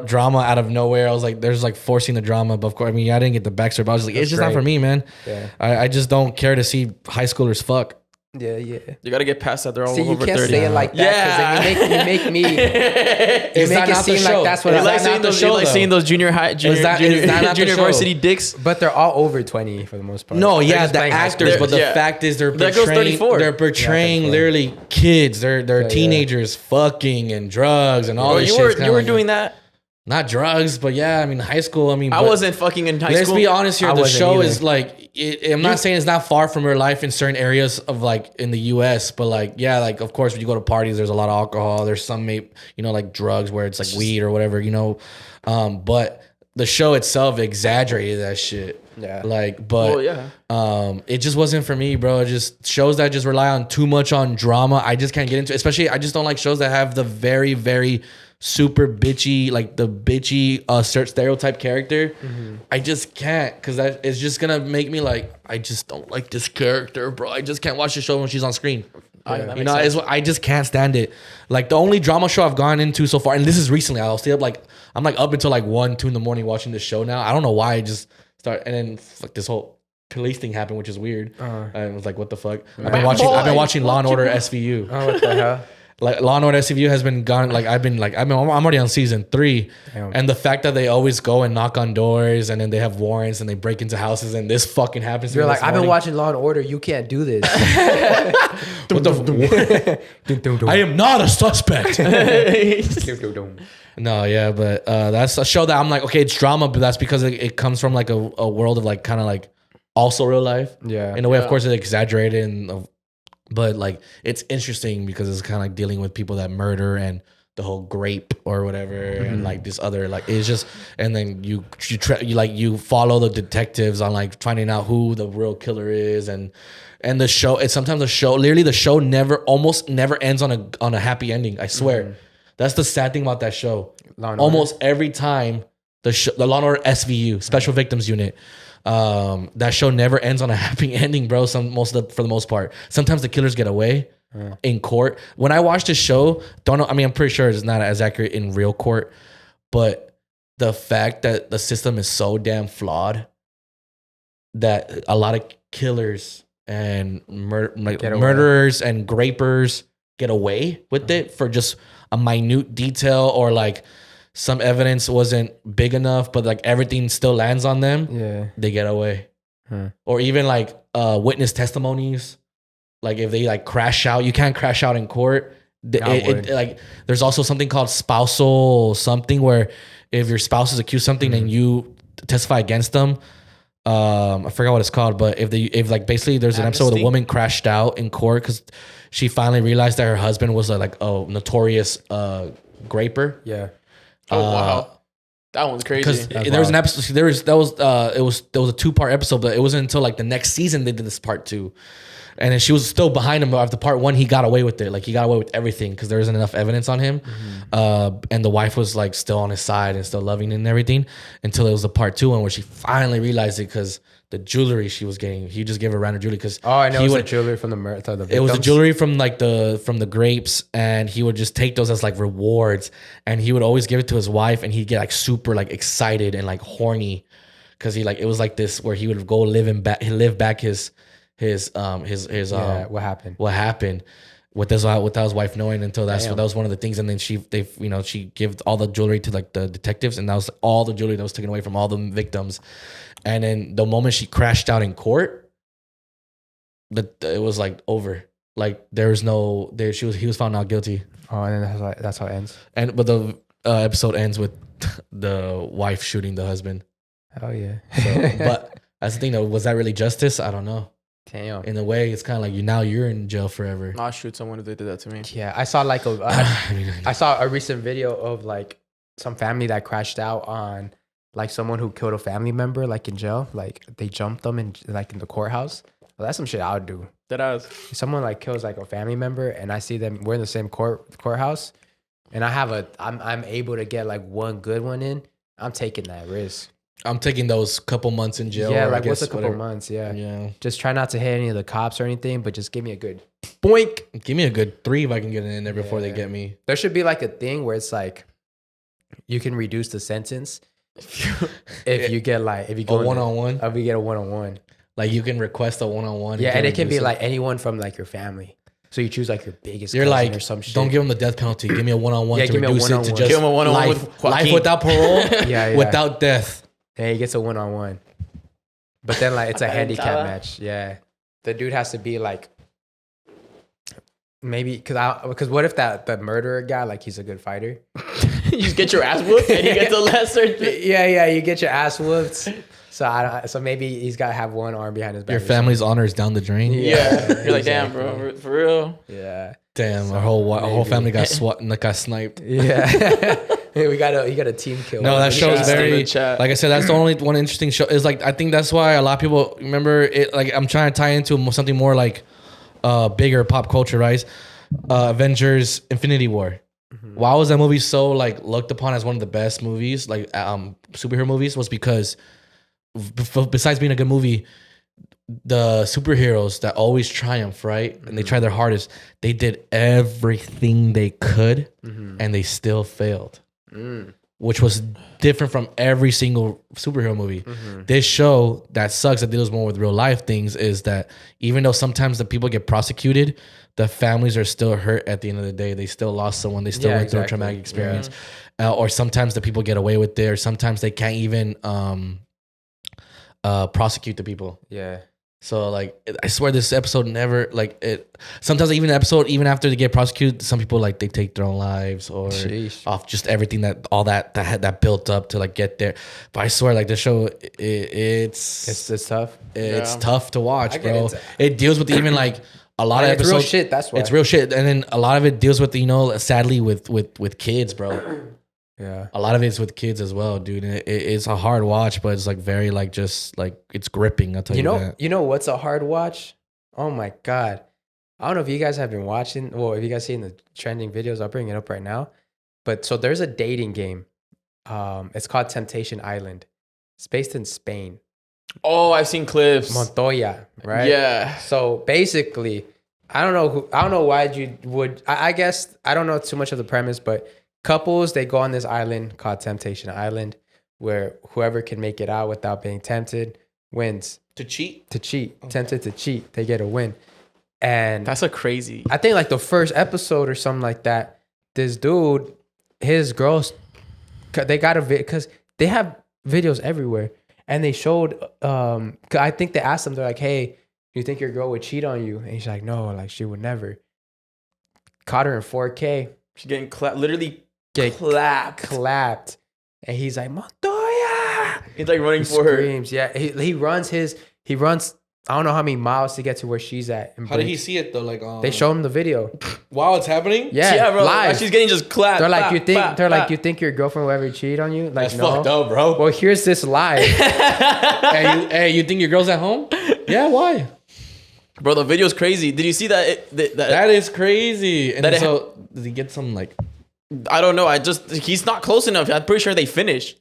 drama out of nowhere. I was like, there's forcing the drama. But of course, I mean, I didn't get the backstory. But I was like, it's just not for me, man. Yeah. I just don't care to see high schoolers fuck. Yeah. You gotta get past that. They're all over 30. You can't say it like that, because then you make me. You make it seem like that's what I like. Seeing those junior varsity dicks, but they're all over 20 for the most part. No, yeah, the actors, but the fact is they're portraying literally kids. They're teenagers fucking and drugs and all this shit. You were doing that. Not drugs, but yeah, I mean, high school. I mean, I wasn't fucking in high school. Let's be honest here. The show is I'm not saying it's not far from your life in certain areas of in the US, but of course, when you go to parties, there's a lot of alcohol. There's some, drugs where it's weed or whatever, but the show itself exaggerated that shit. Yeah. Like, but it just wasn't for me, bro. It just shows that just rely on too much on drama. I just can't get into it. Especially, I just don't like shows that have the very, very super bitchy, like the bitchy stereotype character. I just can't, because that is just gonna make me like, I just don't like this character, bro. I just can't watch the show when she's on screen. You know, I just can't stand it. Like, the only drama show I've gone into so far, and this is recently, I'll stay up I'm like up until like 1, 2 in the morning watching this show now. I don't know why. I just start, and then like this whole police thing happened, which is weird. I was like, what the fuck? I've been watching Law and Order SVU. Oh, what the hell? Like, Law and Order SVU has been gone. Like, I'm already on season 3. Damn. And the fact that they always go and knock on doors and then they have warrants and they break into houses and this fucking happens. You're like, I've been watching Law and Order. You can't do this. What the? I am not a suspect. No, yeah, but that's a show that I'm like, okay, it's drama, but that's because it comes from like a world of like kind of like also real life. Yeah. In a way, of course, it's exaggerated and. But like, it's interesting because it's kind of like dealing with people that murder and the whole grape or whatever, and like this other, like, it's just, and then you follow the detectives on like finding out who the real killer is, and the show. It's sometimes the show almost never ends on a happy ending. I swear, that's the sad thing about that show. Almost every time the Law and Order SVU, Special Victims Unit. That show never ends on a happy ending, bro. For the most part. Sometimes the killers get away in court. When I watched this show, I'm pretty sure it's not as accurate in real court, but the fact that the system is so damn flawed that a lot of killers and murderers and grapers get away with it for just a minute detail, or like some evidence wasn't big enough, but like everything still lands on them. Yeah, they get away. Or even like witness testimonies. Like if they like crash out, you can't crash out in court. Like there's also something called spousal something, where if your spouse is accused something and you testify against them, I forgot what it's called, but if like basically there's an episode where the woman crashed out in court because she finally realized that her husband was like a notorious graper. Yeah. Oh wow, that one's crazy. Because there was an episode. It was a 2-part episode, but it wasn't until like the next season they did this part 2, and then she was still behind him. But after part 1, he got away with it. Like he got away with everything because there wasn't enough evidence on him. And the wife was like still on his side and still loving him and everything until it was the part 2 one where she finally realized it, because the jewelry she was getting, he just gave her random jewelry because I know, it was the jewelry from the victims. It was the jewelry from like from the grapes, and he would just take those as like rewards, and he would always give it to his wife, and he'd get like super like excited and like horny because he like, it was like this where he would go live back his what happened without his wife knowing, until that was one of the things. And then she gave all the jewelry to like the detectives, and that was all the jewelry that was taken away from all the victims. And then the moment she crashed out in court, it was like over. Like he was found not guilty. Oh, and then that's how it ends. But the episode ends with the wife shooting the husband. Oh yeah. But that's the thing though. Was that really justice? I don't know. Damn. In a way, it's kind of like you're in jail forever. I'll shoot someone if they did that to me. Yeah, I saw like I saw a recent video of like some family that crashed out on like someone who killed a family member, like in jail. Like they jumped them in like in the courthouse. Well, that's some shit I would do. If someone like kills like a family member, and I see them, we're in the same courthouse, and I'm able to get like one good one in, I'm taking that risk. I'm taking those couple months in jail. Yeah, like what's a couple months? Yeah. Just try not to hit any of the cops or anything, but just give me a good boink. Give me a good 3 if I can get it in there before they get me. There should be like a thing where it's like you can reduce the sentence if you get like, if you go a one-on-one. If you get a one-on-one. Like you can request a one-on-one. Yeah, and it can be like anyone from like your family. So you choose like your biggest cousin like, or some shit. Don't give them the death penalty. Give me a one-on-one to reduce it to just give him a one-on-one with life without parole, without death. Yeah, he gets a one-on-one. But then like it's a handicap match. Yeah. The dude has to be like, maybe because what if the murderer guy, like he's a good fighter? You just get your ass whooped and you get the lesser. Yeah, you get your ass whooped. So maybe he's got to have one arm behind his back. Your family's honor is down the drain. Yeah. You're like, damn, bro, for real. Yeah. Damn, our whole family got got sniped. Yeah. Hey, you got a team kill. No, that show is very, like I said, that's the only one interesting show. Is like, I think that's why a lot of people remember it. Like, I'm trying to tie into something more like bigger pop culture, right? Avengers Infinity War. Why was that movie so like looked upon as one of the best movies, like superhero movies? Was because besides being a good movie, the superheroes that always triumph, right? And they try their hardest. They did everything they could, and they still failed, which was different from every single superhero movie. This show that sucks, that deals more with real life things, is that even though sometimes the people get prosecuted, the families are still hurt at the end of the day. They still lost someone. They still went through a traumatic experience. Or sometimes the people get away with it, or sometimes they can't even prosecute the people. Yeah. So like, I swear this episode never like it. Sometimes even after they get prosecuted, some people like they take their own lives or off just everything that built up to like get there. But I swear, like the show, it's tough. It's tough to watch, bro. It deals with even like a lot of episodes. It's real shit. That's why it's real shit, and then a lot of it deals with sadly with kids, bro. Yeah, a lot of it's with kids as well, dude. And it's a hard watch, but it's like very like just like it's gripping. I'll tell you that. You know what's a hard watch? Oh my god, I don't know if you guys have been watching. Well, if you guys seen the trending videos, I'll bring it up right now. But so there's a dating game. It's called Temptation Island. It's based in Spain. Oh, I've seen clips. Montoya, right? Yeah. So basically, I don't know why you would. I guess I don't know too much of the premise, but couples, they go on this island called Temptation Island, where whoever can make it out without being tempted wins. To cheat? Okay. Tempted to cheat. They get a win. And that's a crazy. I think like the first episode or something like that, this dude, his girls, they got a video, because they have videos everywhere. And they showed, I think they asked him, they're like, hey, do you think your girl would cheat on you? And he's like, no, like she would never. Caught her in 4K. She's getting literally clapped. And he's like, Montoya. He's like running for screams. Her. Yeah, he runs, I don't know how many miles to get to where she's at. How did he see it though? Like they show him the video. While it's happening? Yeah, bro. Live. Like she's getting just clapped. They're like, you think your girlfriend will ever cheat on you? Like, that's fucked up, bro. Well, here's this live. hey, you think your girl's at home? Yeah, why? Bro, the video's crazy. Did you see that? That is crazy. And so does he get some like? I don't know. He's not close enough. I'm pretty sure they finished.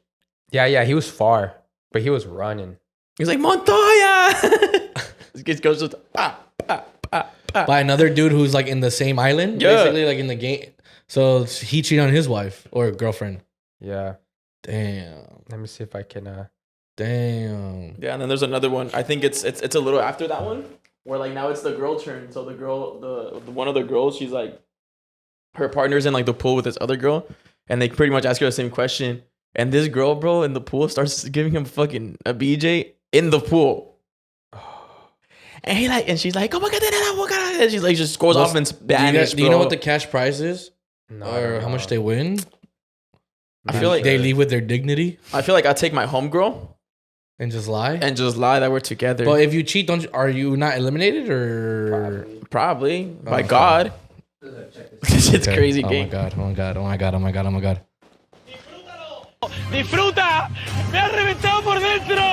Yeah, he was far, but he was running. He's like, Montoya. It goes just by another dude who's like in the same island, basically like in the game. So he cheated on his wife or girlfriend. Yeah. Damn. Let me see if I can. Damn. Yeah, and then there's another one. I think it's a little after that one, where like now it's the girl turn. So the girl, the one of the girls, she's like, her partner's in like the pool with this other girl, and they pretty much ask her the same question. And this girl, bro, in the pool starts giving him fucking a BJ in the pool. And she's like, oh my god, and she's like, just goes off in Spanish. Do you know what the cash prize is? No, or how much they win? I feel like they leave with their dignity. I feel like I take my homegirl and just lie that we're together. But if you cheat, are you not eliminated or probably by God? It's crazy game. Oh my god. Disfruta, me ha reventado por dentro.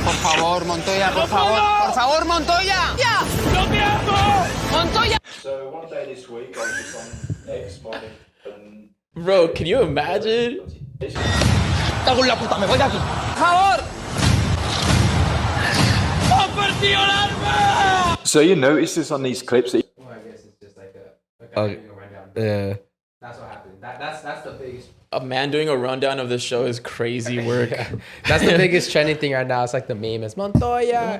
Por favor, Montoya, por favor, Montoya. Ya. ¡No te amo! Montoya. So one day this week I was just on X and bro, can you imagine? Cago en la puta, me voy de aquí. Por favor. ¡Ha partido el arma! so you notice this on these clips that Well, I guess it's just like a yeah. That's what happened. That's the biggest. A man doing a rundown of this show is crazy work. Yeah. That's the biggest trending thing right now. It's like the meme is Montoya.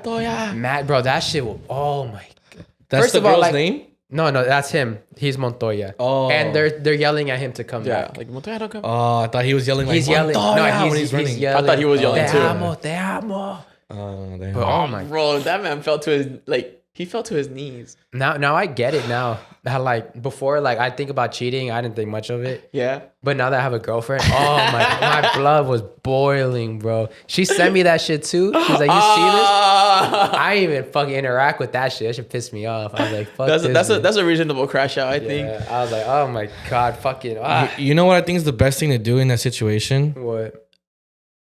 Matt, bro, that shit will. Oh my god. That's First the of all, girl's like, name? No, that's him. He's Montoya. Oh. And they're yelling at him to come back. Like Montoya, don't come. Oh, I thought he was yelling like He's yelling. Montoya when he's running. yelling. I thought he was yelling Te too. amo, te amo. Oh, damn. But, oh my. Bro, that man fell to his like He fell to his knees. Now I get it now. How like before, like I think about cheating, I didn't think much of it. Yeah. But now that I have a girlfriend, oh my blood was boiling, bro. She sent me that shit too. She's like, you see this? I didn't even fucking interact with that shit. That shit pissed me off. I was like, fuck this. That's a reasonable crash out, I think. I was like, oh my God, fucking. You know what I think is the best thing to do in that situation? What?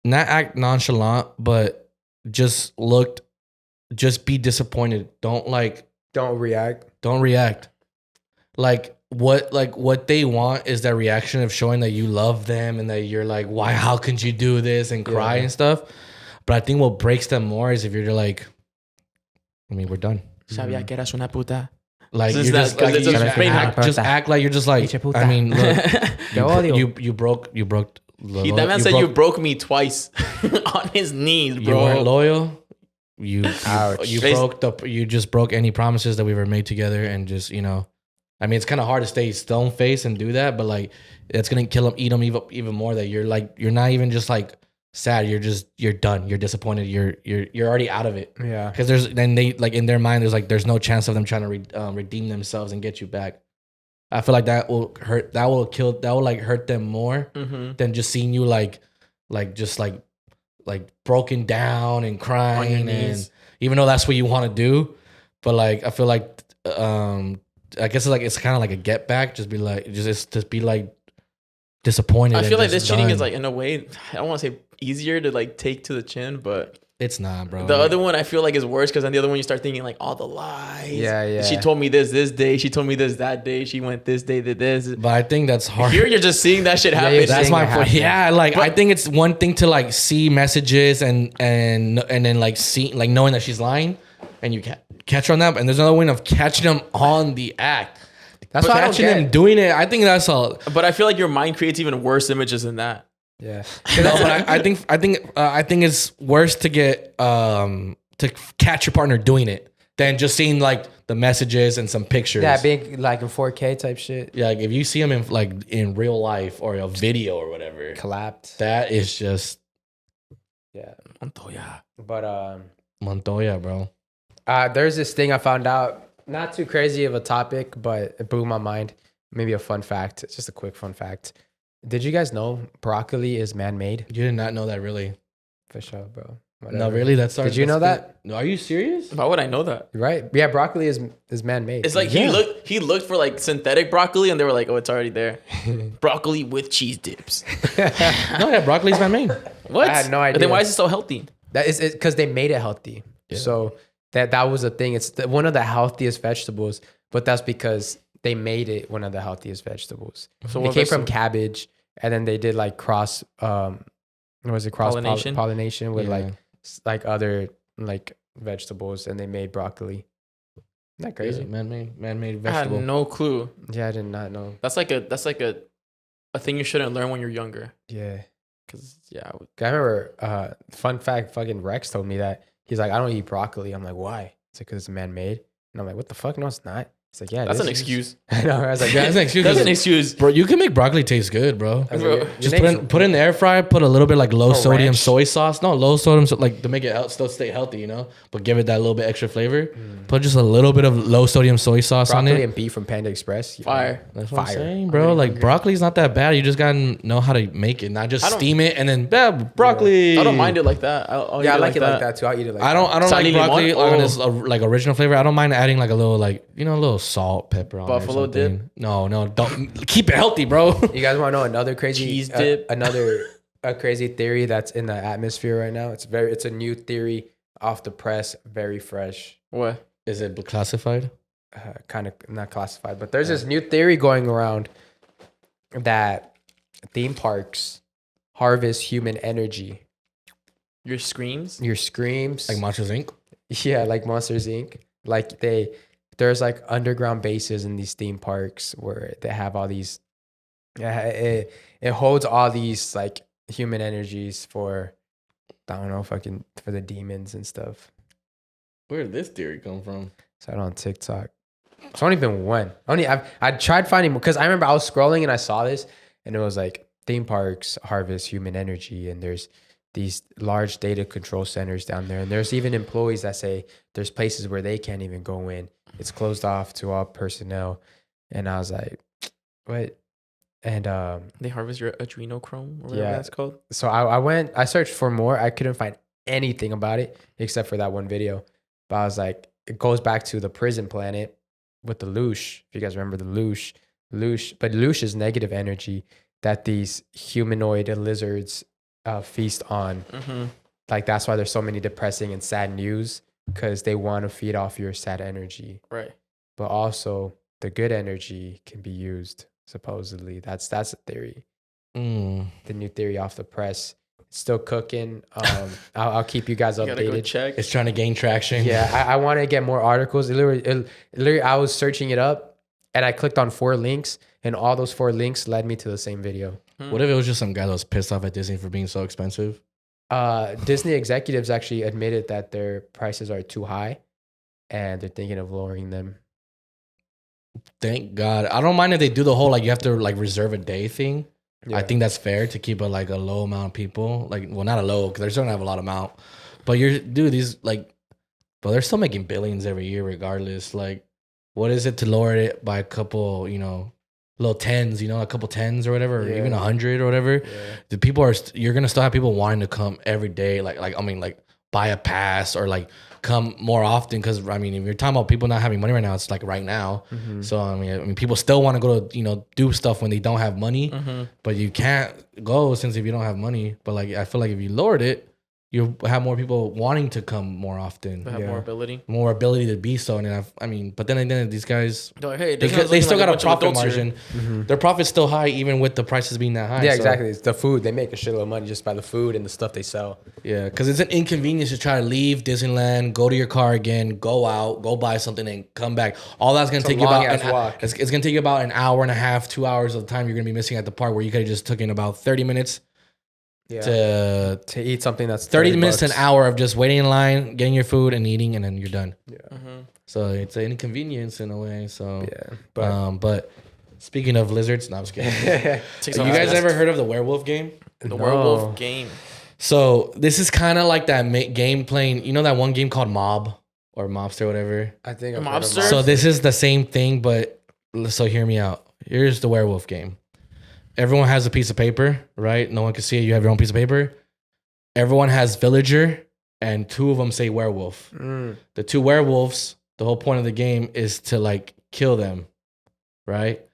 Not act nonchalant, but just be disappointed. Don't react. Don't react. Like what they want is that reaction of showing that you love them and that you're like, why, how could you do this and cry and stuff. But I think what breaks them more is if you're like, I mean, we're done. Sabía que eras una puta. Like you're just act like you're just like, I mean, look, you broke. That man said you broke me twice on his knees, bro. You weren't loyal. You just broke any promises that we ever made together, and just, you know, I mean, it's kind of hard to stay stone faced and do that, but like it's gonna kill him, eat him even more. That you're not even just like sad. You're done. You're disappointed. You're already out of it. Yeah. Because they like in their mind there's no chance of them trying to redeem themselves and get you back. I feel like that will hurt. That will hurt them more than just seeing you like broken down and crying, and even though that's what you want to do, but like I feel like I guess it's kind of like a get back. Just be like disappointed. I feel like this cheating is like, in a way, I don't want to say easier to like take to the chin, but it's not, bro. The other one I feel like is worse, because then the other one you start thinking like all the lies. Yeah. She told me this day. She told me this that day. She went this day to this. But I think that's hard. Here you're just seeing that shit happen. That's my point. Yeah, like I think it's one thing to like see messages and then like see like knowing that she's lying, and you catch her on that. And there's another way of catching them on the act. That's why catching them doing it. I think that's all. But I feel like your mind creates even worse images than that. Yeah. No, but I think it's worse to get to catch your partner doing it than just seeing like the messages and some pictures. Yeah, being like in 4K type shit. Yeah, like if you see them in real life or a video or whatever, collapsed. That is just Montoya. But Montoya, bro. There's this thing I found out. Not too crazy of a topic, but it blew my mind. Maybe a fun fact. It's just a quick fun fact. Did you guys know broccoli is man-made? You did not know that, really? For sure, bro. Whatever. No, really? Did you know that? No, are you serious? Why would I know that? Right? Yeah, broccoli is man-made. It's like he looked for like synthetic broccoli, and they were like, oh, it's already there. Broccoli with cheese dips. No, yeah, broccoli is man-made. What? I had no idea. But then why is it so healthy? That is because they made it healthy. Yeah. So that was the thing. It's one of the healthiest vegetables, but that's because they made it one of the healthiest vegetables. So it came from cabbage, and then they did like cross pollination with like other like vegetables, and they made broccoli. Isn't that crazy? Yeah, man-made vegetable. I had no clue. Yeah, I did not know. That's like a thing you shouldn't learn when you're younger. Yeah, because I remember. Fun fact: fucking Rex told me that. He's like, I don't eat broccoli. I'm like, why? It's like, because it's man-made. And I'm like, what the fuck? No, it's not. It's like, yeah, that's an excuse. I know. I was like, that's an excuse. That's an excuse, bro. You can make broccoli taste good, bro. Just put in the air fryer. Put a little bit like low sodium soy sauce. No, low sodium, like to make it still stay healthy, you know. But give it that little bit extra flavor. Put just a little bit of low sodium soy sauce on it. Broccoli and beef from Panda Express. Fire. That's what I'm saying, bro. Like broccoli's not that bad. You just gotta know how to make it, not just steam it and then broccoli. I don't mind it like that. I'll I like it like that too. I'll eat it like that. I don't like broccoli on its like original flavor. I don't mind adding like a little like a little salt, pepper on buffalo dip. No, don't keep it healthy, bro. You guys want to know another crazy cheese dip? A crazy theory that's in the atmosphere right now. It's a new theory off the press, very fresh. What is it classified? Kind of not classified, but there's this new theory going around that theme parks harvest human energy. Your screams, like Monsters Inc. Yeah, like Monsters Inc. Like there's like underground bases in these theme parks where they have all these. It holds all these like human energies for, I don't know, fucking for the demons and stuff. Where did this theory come from? So on TikTok. It's only been one. I tried finding, because I remember I was scrolling and I saw this, and it was like theme parks harvest human energy, and there's these large data control centers down there. And there's even employees that say there's places where they can't even go in. It's closed off to all personnel. And I was like, what? And they harvest your adrenochrome or whatever that's called. So I searched for more. I couldn't find anything about it except for that one video. But I was like, it goes back to the prison planet with the loosh. If you guys remember the loosh. But loosh is negative energy that these humanoid lizards feast on. Like that's why there's so many depressing and sad news, because they want to feed off your sad energy. Right. But also the good energy can be used, supposedly. That's a theory. The new theory off the press. It's still cooking. I'll keep you guys updated. Go check. It's trying to gain traction. Yeah, I want to get more articles. Literally, I was searching it up and I clicked on 4 links, and all those 4 links led me to the same video. What if it was just some guy that was pissed off at Disney for being so expensive? Disney executives actually admitted that their prices are too high and they're thinking of lowering them. Thank God. I don't mind if they do the whole, like, you have to, like, reserve a day thing. Yeah. I think that's fair to keep a low amount of people. Like, well, not a low, because they're still gonna have a lot of amount. But these, like, but they're still making billions every year regardless. Like, what is it to lower it by a couple, little tens, a couple tens or whatever, or even 100 or whatever? Yeah. The people you're gonna still have people wanting to come every day. Like buy a pass or like come more often, because I mean, if you're talking about people not having money right now, it's like right now. So I mean people still want to go to do stuff when they don't have money, but you can't go since if you don't have money. But like I feel like if you lowered it, you'll have more people wanting to come more often. Have more ability to be so. And I mean, but then again, these guys, like, hey, they still got a profit margin. Their profit's still high even with the prices being that high. Yeah, exactly. It's the food. They make a shitload of money just by the food and the stuff they sell. Yeah, because it's an inconvenience to try to leave Disneyland, go to your car again, go out, go buy something, and come back. All that's going to take you about it's going to take you about an hour and a half, 2 hours of the time you're going to be missing at the park, where you could have just taken about 30 minutes. To eat something that's 30 minutes to an hour of just waiting in line, getting your food and eating, and then you're done. Yeah. So it's an inconvenience in a way. So yeah, but speaking of lizards, no, I'm just kidding. You guys ever heard of the werewolf game? The werewolf game. So this is kind of like that game playing. That one game called Mob or Mobster, whatever. I think Mobster. So this is the same thing, but so hear me out. Here's the werewolf game. Everyone has a piece of paper, right? No one can see it. You have your own piece of paper. Everyone has villager, and 2 of them say werewolf. The 2 werewolves, the whole point of the game is to like kill them, right?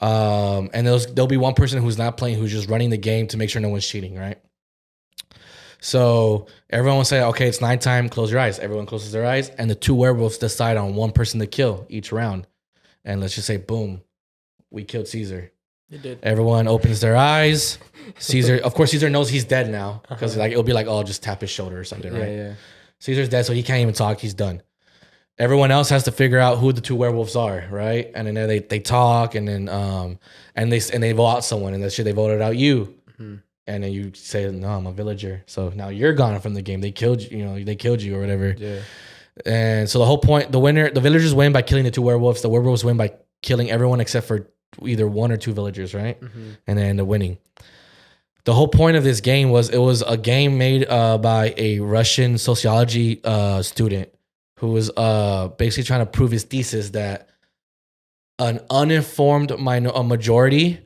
And there'll be one person who's not playing, who's just running the game to make sure no one's cheating, right? So everyone will say, okay, it's nighttime, close your eyes. Everyone closes their eyes, and the 2 werewolves decide on one person to kill each round. And let's just say, boom, we killed Cesar. You did. Everyone opens their eyes. Cesar knows he's dead now, because like it'll be like, oh, just tap his shoulder or something, right? Yeah. Cesar's dead, so he can't even talk. He's done. Everyone else has to figure out who the 2 werewolves are, right? And then they talk, and then and they vote out someone, and that's shit. They voted out you, and then you say, no, I'm a villager. So now you're gone from the game. They killed you. They killed you or whatever. Yeah. And so the whole point, the villagers win by killing the 2 werewolves. The werewolves win by killing everyone except for either 1 or 2 villagers, right? And then the winning. The whole point of this game was a game made by a Russian sociology student who was basically trying to prove his thesis that an uninformed a majority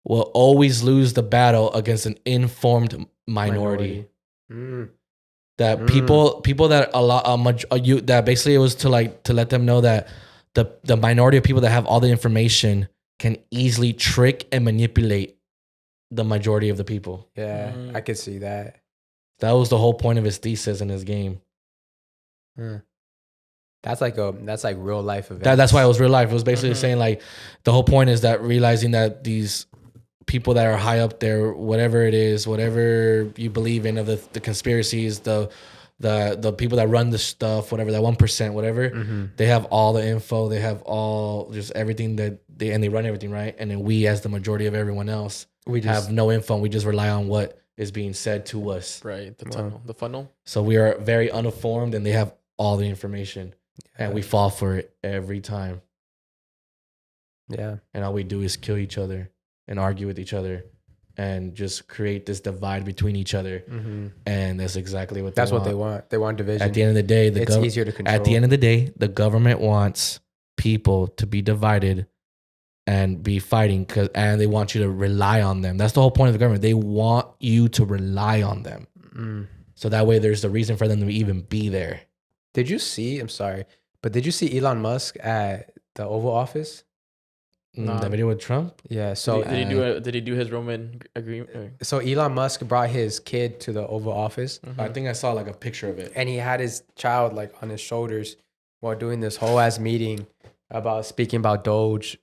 will always lose the battle against an informed minority. That people that that basically it was to let them know that the minority of people that have all the information can easily trick and manipulate the majority of the people. Yeah, I could see that. That was the whole point of his thesis in his game. That's like real life event. That's why it was real life. It was basically saying like the whole point is that realizing that these people that are high up there, whatever it is, whatever you believe in of the conspiracies, the people that run the stuff, whatever, that 1%, whatever, they have all the info, they have all just everything that they run everything, right? And then we, as the majority of everyone else, we just have no info. We just rely on what is being said to us. Right. The funnel. So we are very uninformed, and they have all the information, and we fall for it every time. Yeah. And all we do is kill each other and argue with each other and just create this divide between each other. And that's exactly what that's what they want. They want division. At the end of the day, it's easier to control. At the end of the day, the government wants people to be divided and be fighting, and they want you to rely on them. That's the whole point of the government. They want you to rely on them. So that way there's the reason for them to even be there. Did you see, I'm sorry, but did you see Elon Musk at the Oval Office? The video with Trump? Yeah. So did he do his Roman agreement? So Elon Musk brought his kid to the Oval Office. I think I saw like a picture of it. And he had his child like on his shoulders while doing this whole ass meeting about speaking about Doge.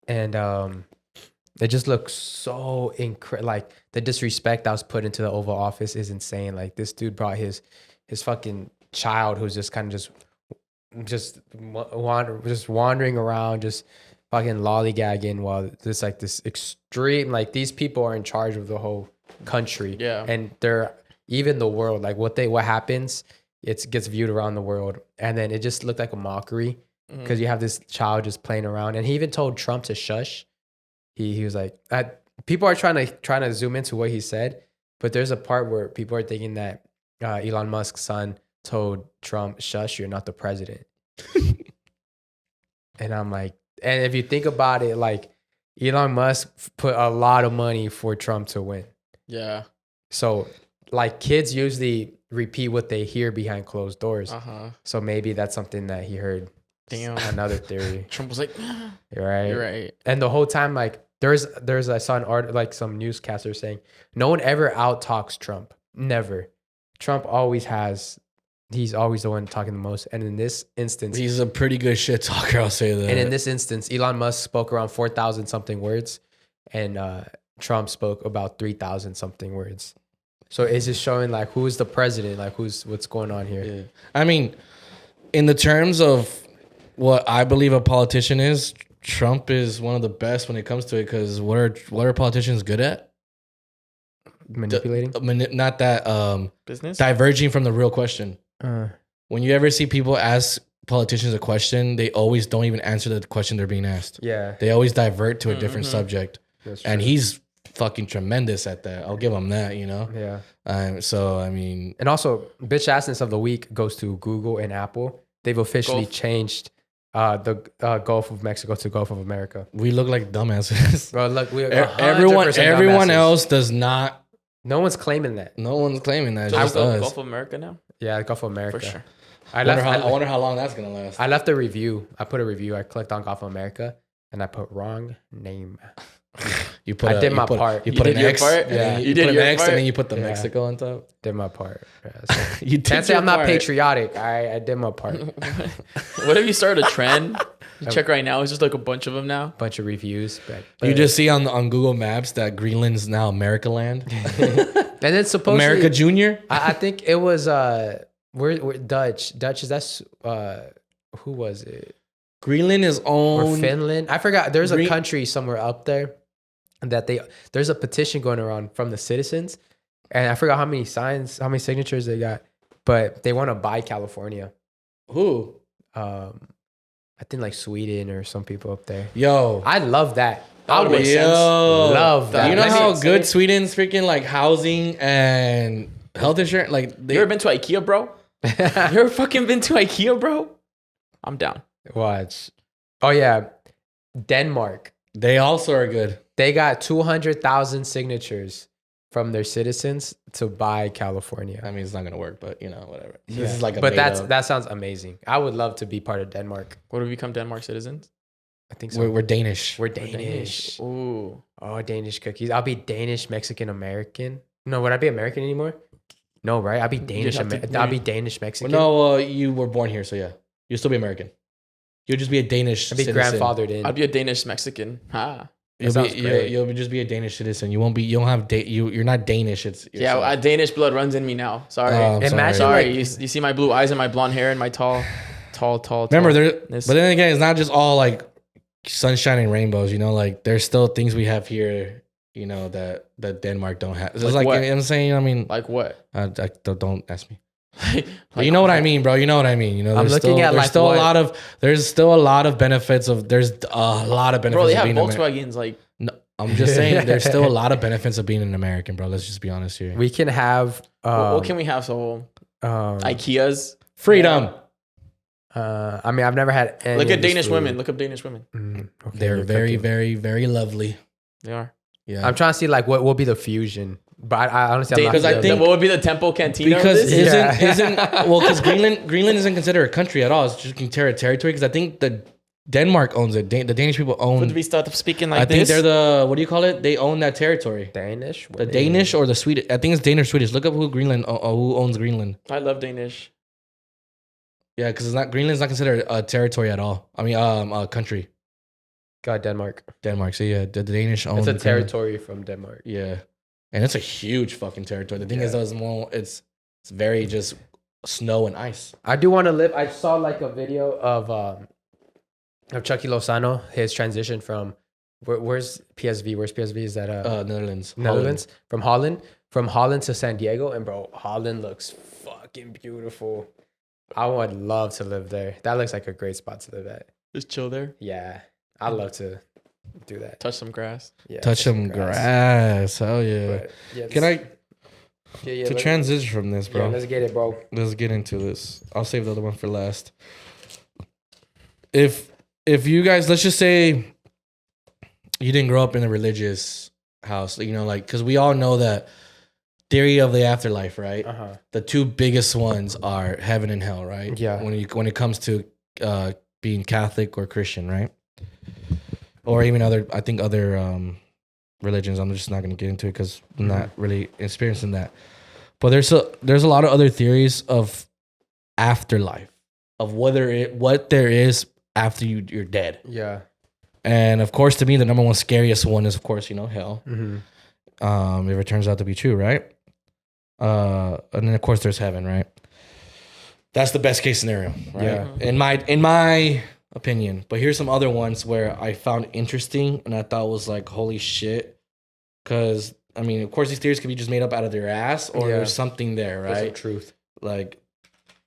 And it just looks so incredible. Like the disrespect that was put into the Oval Office is insane. Like this dude brought his fucking child who's just kind of just wandering around, just fucking lollygagging while this like this extreme, like these people are in charge of the whole country. Yeah. And they're even the world, like what happens, it gets viewed around the world. And then it just looked like a mockery because you have this child just playing around. And he even told Trump to shush. He was like, people are trying to zoom into what he said, but there's a part where people are thinking that Elon Musk's son told Trump, shush, you're not the president. And I'm like, and if you think about it, like Elon Musk put a lot of money for Trump to win. Yeah. So like kids usually repeat what they hear behind closed doors. So maybe that's something that he heard. Damn. Another theory. Trump was like, You're right. You're right. And the whole time, like there's I saw an art, like some newscaster saying no one ever out talks Trump. Never. Trump he's always the one talking the most. And in this instance, he's a pretty good shit talker, I'll say that. And in this instance, Elon Musk spoke around 4,000 something words, and Trump spoke about 3,000 something words. So it's just showing like who's the president, like what's going on here. Yeah. I mean, in the terms of what I believe a politician is, Trump is one of the best when it comes to it. Because what are politicians good at? Manipulating. Not that business. Diverging from the real question. When you ever see people ask politicians a question, they always don't even answer the question they're being asked. Yeah. They always divert to a different subject. And he's fucking tremendous at that. I'll give him that, you know? Yeah. So, I mean... And also, bitch assness of the week goes to Google and Apple. They've officially changed the Gulf of Mexico to Gulf of America. We look like dumbasses. Bro, look, we everyone else does not... No one's claiming that. No one's claiming that. So just Gulf of America now? Yeah, Gulf of America. For sure. I wonder how long that's going to last. I left a review. I put a review. I clicked on Gulf of America and I put wrong name. I did my part. You put an X. Yeah. You put an X and then you put the Mexico on top. Did my part. Yeah, so. You can't say I'm not patriotic. I did my part. What if you started a trend? You check right now. It's just like a bunch of them now. Bunch of reviews. But you just see on Google Maps that Greenland's now America land. And it's supposed America Junior. I think it was we're Dutch. Dutch is that's who was it? Greenland is owned. Or Finland. I forgot. There's a country somewhere up there that there's a petition going around from the citizens, and I forgot how many signatures they got, but they want to buy California. Who? I think like Sweden or some people up there. Yo, I love that. That would make sense. Love that. You know how good Sweden's freaking like housing and health insurance. Like, you ever been to IKEA, bro? You ever fucking been to IKEA, bro? I'm down. Watch. Oh yeah, Denmark. They also are good. They got 200,000 signatures from their citizens to buy California. I mean, it's not gonna work, but you know, whatever. Yeah. This is like but that sounds amazing. I would love to be part of Denmark. What do we become Denmark citizens? I think so. We're Danish. We're Danish. Ooh. Oh, Danish cookies. I'll be Danish, Mexican, American. No, would I be American anymore? No, right? I'll be Danish. I'll be Danish, Mexican. Well, no, you were born here, so yeah, you'll still be American. You'll just be a Danish. I'll be citizen. grandfathered in. I'd be a Danish Mexican. You'll just be a Danish citizen. You won't be. You don't have. You're not Danish. Danish blood runs in me now. Sorry. Imagine. Sorry. You see my blue eyes and my blonde hair and my tall. Remember, but then again, it's not just all like sunshine and rainbows. You know, like there's still things we have here. You know that Denmark don't have. It's like what? I'm saying. I mean, like what? Don't ask me. Like, you know what I mean, bro. You know what I mean. You know, there's still a lot of benefits of. There's a lot of benefits. Bro, they have of Volkswagens like. No, I'm just saying there's still a lot of benefits of being an American, bro. Let's just be honest here. We can have. What can we have? So IKEA's Freedom. I mean, I've never had any. Look of at this Danish food. women. Look up Danish women. Okay, They're you're very, cooking. very, very lovely. They are. Yeah. I'm trying to see like what will be the fusion, but I honestly, I'm not Because I sure. think- what would be the temple cantina? of Because this? because Greenland isn't considered a country at all. It's just territory. Because I think the Denmark owns it. The Danish people own. Would we start speaking like I think this? they're the what do you call it? They own that territory. Danish. The Danish or the Swedish? I think it's Danish or Swedish. Look up who who owns Greenland. I love Danish. Yeah, because it's not Greenland's not considered a territory at all. I mean, a country. God, Denmark. Denmark. So yeah, the Danish own. It's a Greenland. territory from Denmark. Yeah, and it's a huge fucking territory. The thing is, though, it's very just snow and ice. I do want to live. I saw like a video of Chucky Lozano, his transition from where's PSV? Where's PSV? Is that Netherlands. Netherlands? From Holland to San Diego, and bro, Holland looks fucking beautiful. I would love to live there. That looks like a great spot to live at. Just chill there. Yeah, I'd love to do that. Touch some grass. Yeah, Touch some grass. Hell yeah. But, yeah, Can I Yeah, to transition from this, bro? Yeah, let's get it, bro. Let's get into this. I'll save the other one for last. If you guys, let's just say you didn't grow up in a religious house, you know, like, because we all know that theory of the afterlife, right? The two biggest ones are heaven and hell, right? Yeah. When it comes to being Catholic or Christian, right? Or even other religions. I'm just not going to get into it because I'm not really experiencing that. But there's a lot of other theories of afterlife, of what there is after you're dead. Yeah. And of course, to me, the number one scariest one is, of course, hell. If it turns out to be true, right? And then of course there's heaven, right? That's the best case scenario, right? Yeah. In my opinion. But here's some other ones where I found interesting and I thought was like, holy shit. Because I mean, of course, these theories could be just made up out of their ass, or there's something there, right? There's some truth. Like,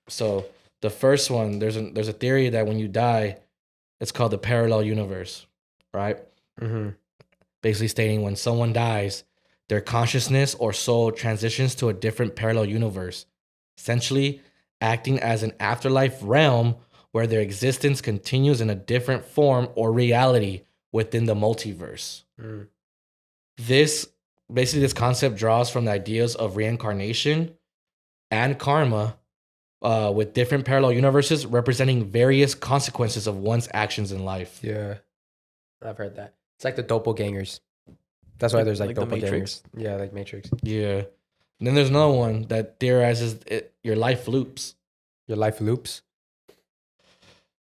so the first one, there's a theory that when you die, it's called the parallel universe, right? Basically stating when someone dies, their consciousness or soul transitions to a different parallel universe, essentially acting as an afterlife realm where their existence continues in a different form or reality within the multiverse. This concept draws from the ideas of reincarnation and karma, with different parallel universes representing various consequences of one's actions in life. Yeah. I've heard that. It's like the doppelgangers. That's why there's like the doppelgangers. Matrix. Yeah, like Matrix. Yeah. And then there's another one that theorizes your life loops. Your life loops.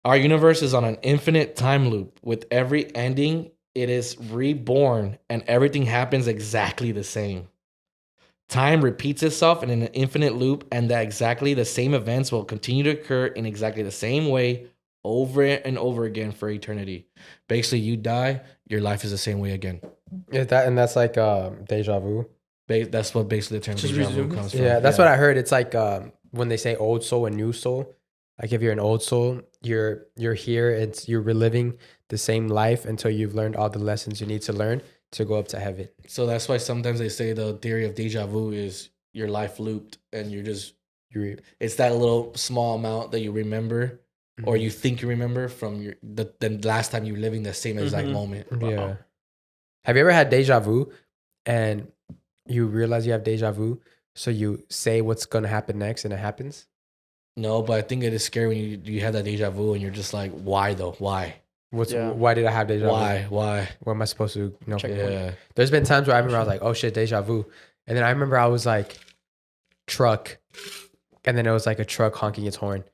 Our universe is on an infinite time loop. With every ending, it is reborn and everything happens exactly the same. Time repeats itself in an infinite loop, and that exactly the same events will continue to occur in exactly the same way over and over again for eternity. Basically, you die, your life is the same way again. Is that, and that's like deja vu. That's what basically the term Just deja vu resume. comes from. Yeah, that's what I heard. It's like when they say old soul and new soul. Like if you're an old soul, you're here. You're reliving the same life until you've learned all the lessons you need to learn to go up to heaven. So that's why sometimes they say the theory of deja vu is your life looped, and it's that little small amount that you remember or you think you remember from the last time you were living the same exact moment. Yeah. Have you ever had deja vu and you realize you have deja vu, so you say what's gonna happen next and it happens? No, but I think it is scary when you have that deja vu and you're just like, why though? Why? Why did I have deja vu? Why? What am I supposed to check? Yeah. There's been times where I remember I was like, oh shit, deja vu. And then I remember I was like, truck. And then it was like a truck honking its horn.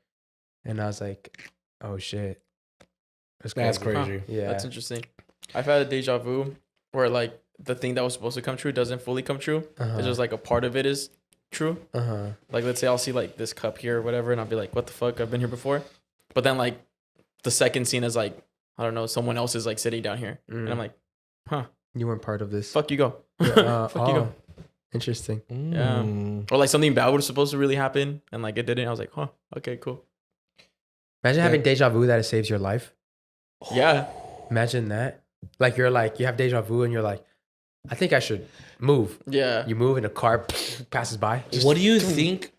And I was like, oh shit. That's crazy. Huh. Yeah. That's interesting. I've had a deja vu where like the thing that was supposed to come true doesn't fully come true. It's just like a part of it is true. Like let's say I'll see like this cup here or whatever, and I'll be like, what the fuck? I've been here before. But then like the second scene is like, I don't know, someone else is like sitting down here. And I'm like, huh. You weren't part of this. Fuck you go. Fuck you go. Interesting. Yeah. Or like something bad was supposed to really happen and like it didn't. I was like, huh, okay, cool. Imagine having deja vu that it saves your life. Yeah. Imagine that. Like you have deja vu and you're like, I think I should move. Yeah. You move and a car passes by. What do you think?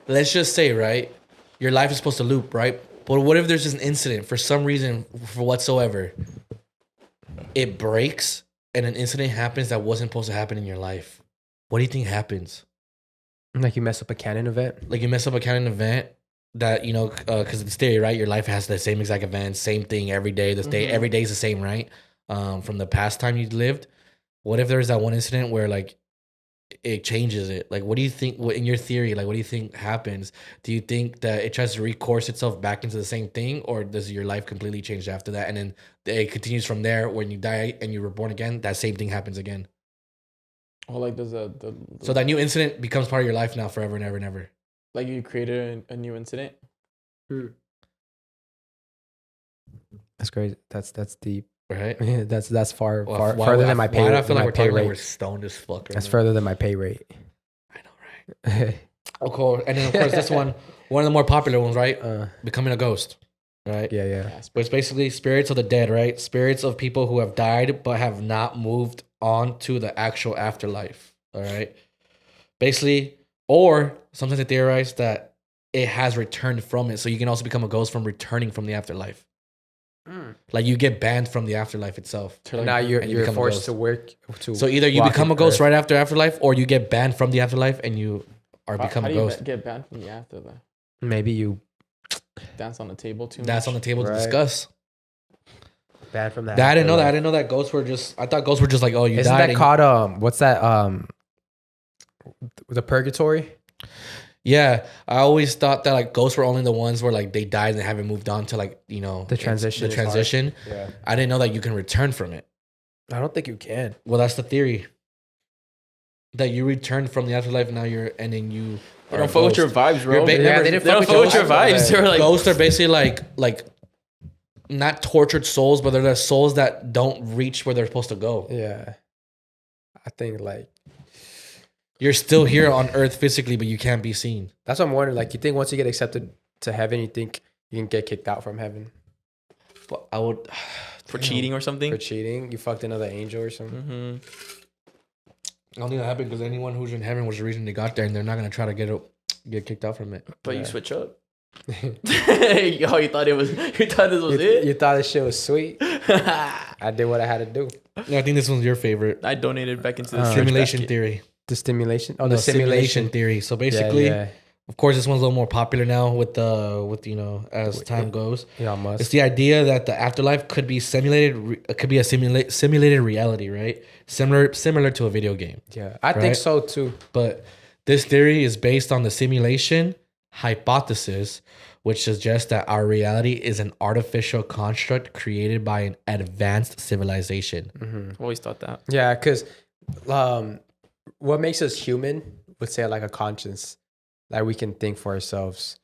Let's just say, right? Your life is supposed to loop, right? But what if there's just an incident for some reason, for whatsoever, it breaks and an incident happens that wasn't supposed to happen in your life? What do you think happens? Like you mess up a canon event. Like you mess up a canon event that, you know, because it's theory, right? Your life has the same exact event, same thing every day. Every day is the same, right? From the past time you lived. What if there's that one incident where like it changes it? Like, what do you think? What in your theory? Like, what do you think happens? Do you think that it tries to recourse itself back into the same thing, or does your life completely change after that, and then it continues from there? When you die and you were born again, that same thing happens again. Oh, like does so that new incident becomes part of your life now, forever and ever and ever. Like you created a new incident. That's crazy. That's deep. Right? That's further than my pay. Why do I feel like we're talking like we're rate. stoned as fuck? That's further than my pay rate. I know, right? Oh, cool. And then of course this one of the more popular ones, right? Becoming a ghost, right? Yeah. But it's basically spirits of the dead, right? Spirits of people who have died but have not moved on to the actual afterlife. All right. Basically, or sometimes they theorize that it has returned from it, so you can also become a ghost from returning from the afterlife. Like you get banned from the afterlife itself. Now you're forced to work. So either you become a ghost right after afterlife, or you get banned from the afterlife and you are become a ghost. How do you get banned from the afterlife? Maybe you dance on the table too much. That's on the table to discuss. Banned from that. I didn't know that. I didn't know that ghosts were just. I thought ghosts were just like, oh, you Isn't died. that called what's that the purgatory? Yeah, I always thought that like ghosts were only the ones where like they died and they haven't moved on to like, you know, the transition. Yeah, I didn't know that you can return from it. I don't think you can. Well, that's the theory. That you return from the afterlife, now you're and then you. They don't fuck with your vibes, bro. They don't fuck with your vibes. They're like ghosts are basically like not tortured souls, but they're the souls that don't reach where they're supposed to go. Yeah, I think like. You're still here on earth physically, but you can't be seen. That's what I'm wondering. Like, you think once you get accepted to heaven, you think you can get kicked out from heaven? But I would... For cheating or something? For cheating? You fucked another angel or something? Mm-hmm. I don't think that happened because anyone who's in heaven was the reason they got there, and they're not going to try to get kicked out from it. But you switch up. Yo, you thought this was it? You thought this shit was sweet? I did what I had to do. Yeah, I think this one's your favorite. I donated back into the simulation theory. The stimulation? Oh, the simulation theory. So basically, of course, this one's a little more popular now with you know, as time goes. Elon Musk. It's the idea that the afterlife could be simulated. It could be a simulated reality, right? Similar to a video game. Yeah, I think so too. But this theory is based on the simulation hypothesis, which suggests that our reality is an artificial construct created by an advanced civilization. Mm-hmm. Always thought that. Yeah, because what makes us human would say like a conscience, that we can think for ourselves.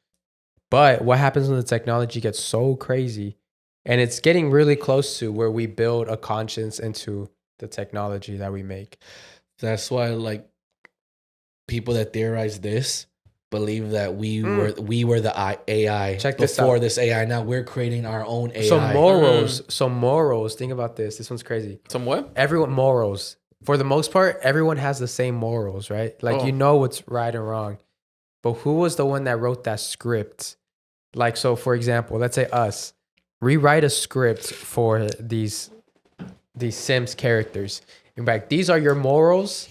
But what happens when the technology gets so crazy, and it's getting really close to where we build a conscience into the technology that we make? That's why like people that theorize this believe that we were the AI. Check before this AI. Now we're creating our own AI. So morals. Think about this. This one's crazy. Some what? Everyone morals. For the most part, everyone has the same morals, right? Like you know what's right and wrong. But who was the one that wrote that script? Like, so for example, let's say us rewrite a script for these Sims characters. In fact, these are your morals.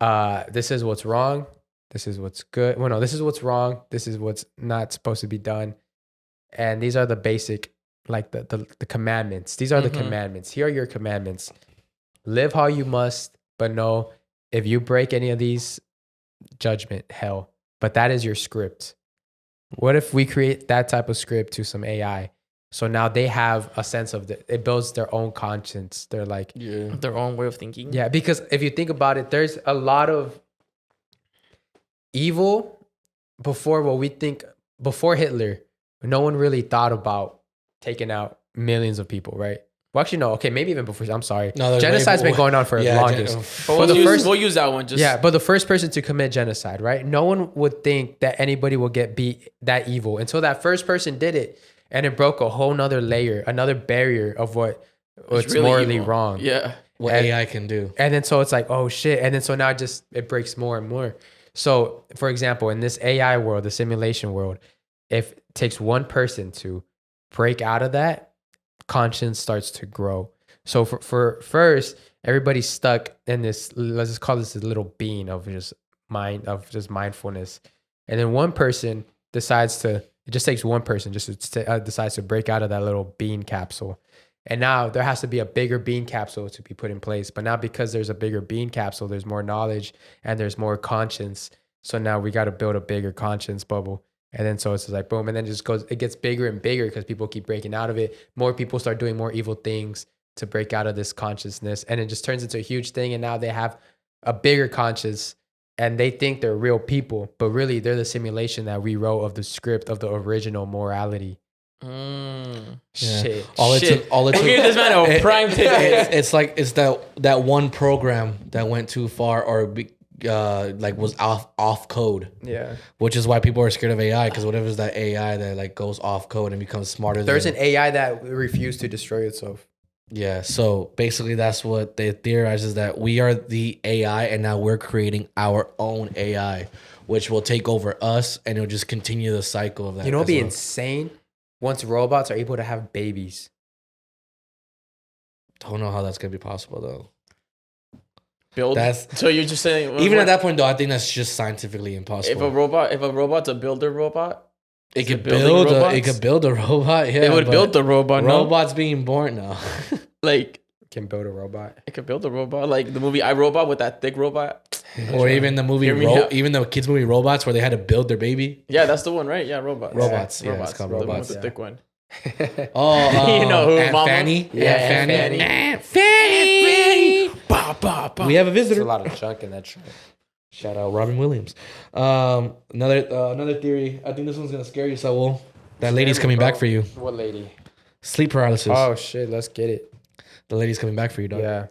This is what's wrong. This is what's good. Well, no, this is what's wrong. This is what's not supposed to be done. And these are the basic, like the commandments. These are the commandments. Here are your commandments. Live how you must, but no, if you break any of these, judgment, hell. But that is your script. What if we create that type of script to some AI? So now they have a sense of it builds their own conscience. They're like their own way of thinking. Yeah, because if you think about it, there's a lot of evil before what we think. Before Hitler, no one really thought about taking out millions of people, right? Well, actually, no. Okay, maybe even before. I'm sorry. No, genocide's been going on for the longest. But we'll use that one. But the first person to commit genocide, right? No one would think that anybody will be that evil until that first person did it, and it broke a whole nother layer, another barrier of what it's really morally evil. wrong. Yeah. What AI can do. And then so it's like, oh shit. And then so now it breaks more and more. So for example, in this AI world, the simulation world, if it takes one person to break out of that, conscience starts to grow. So for first, everybody's stuck in this, let's just call this a little bean of just mindfulness. And then one person decides to, it just takes one person decides to break out of that little bean capsule. And now there has to be a bigger bean capsule to be put in place. But now because there's a bigger bean capsule, there's more knowledge and there's more conscience. So now we got to build a bigger conscience bubble. And then so it's just like boom. And then it gets bigger and bigger because people keep breaking out of it. More people start doing more evil things to break out of this consciousness. And it just turns into a huge thing. And now they have a bigger conscience and they think they're real people. But really, they're the simulation that we wrote of the script of the original morality. Shit. All it took. We're giving this man a prime ticket. It's like that one program that went too far or like was off code. Yeah. Which is why people are scared of AI, because what if it's that AI that like goes off code and becomes smarter? There's an AI that refused to destroy itself. Yeah. So basically, that's what they theorize, is that we are the AI, and now we're creating our own AI, which will take over us, and it'll just continue the cycle of that. You know, it'd be insane once robots are able to have babies. Don't know how that's gonna be possible though. So you're just saying, even at that point though, I think that's just scientifically impossible. If a robot's a builder robot, it could build a robot. Yeah, it would build the robot. Robots being born now. Like, can build a robot. It could build a robot, like the movie I, Robot, with that thick robot. Or even the movie even the kids movie Robots, where they had to build their baby. Yeah, that's the one, right? Yeah, Robots. Yeah, it's called Robots. The thick one. You know who, Aunt Mama? Fanny? Yeah, Aunt Fanny. Bah, bah, bah. We have a There's visitor. a lot of junk in that trunk. Shout out Robin Williams. Another theory. I think this one's gonna scare you, Saul. That lady's coming back for you. What lady? Sleep paralysis. Oh shit, let's get it. The lady's coming back for you, dog. Yeah.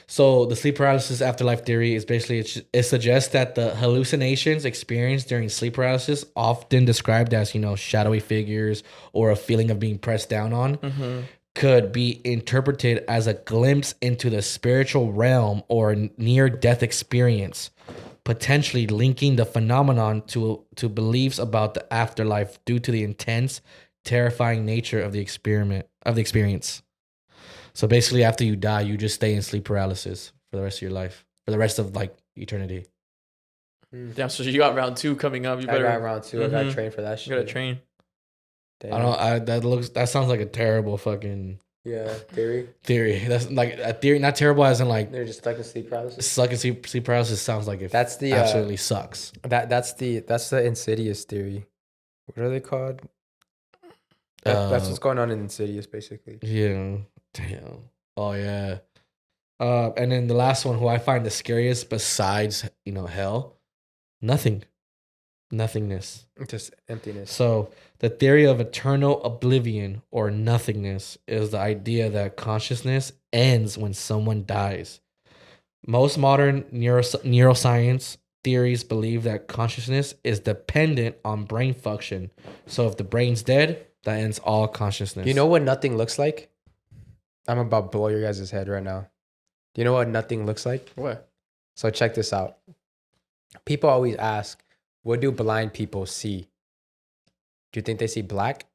So the sleep paralysis afterlife theory is basically, it suggests that the hallucinations experienced during sleep paralysis, often described as, shadowy figures or a feeling of being pressed down on, could be interpreted as a glimpse into the spiritual realm or near-death experience, potentially linking the phenomenon to beliefs about the afterlife due to the intense, terrifying nature of the experience. So basically, after you die, you just stay in sleep paralysis for the rest of your life, for the rest of eternity. Damn, so you got round 2 coming up. You better. I got round 2. I got to train for that shit. You gotta train. Damn. That sounds like a terrible fucking theory. That's like a theory, not terrible as in like They're just stuck in sleep paralysis. stuck in sleep paralysis. Sounds like it. That's the absolutely sucks. That's the Insidious theory. What are they called? That's what's going on in Insidious, basically. Yeah. Damn. Oh yeah. And then the last one, who I find the scariest besides hell, nothingness, Just emptiness. So the theory of eternal oblivion or nothingness is the idea that consciousness ends when someone dies. Most modern neuroscience theories believe that consciousness is dependent on brain function. So if the brain's dead, that ends all consciousness. You know what nothing looks like? I'm about to blow your guys' head right now. Do you know what nothing looks like? What? So check this out. People always ask, what do blind people see? Do you think they see black?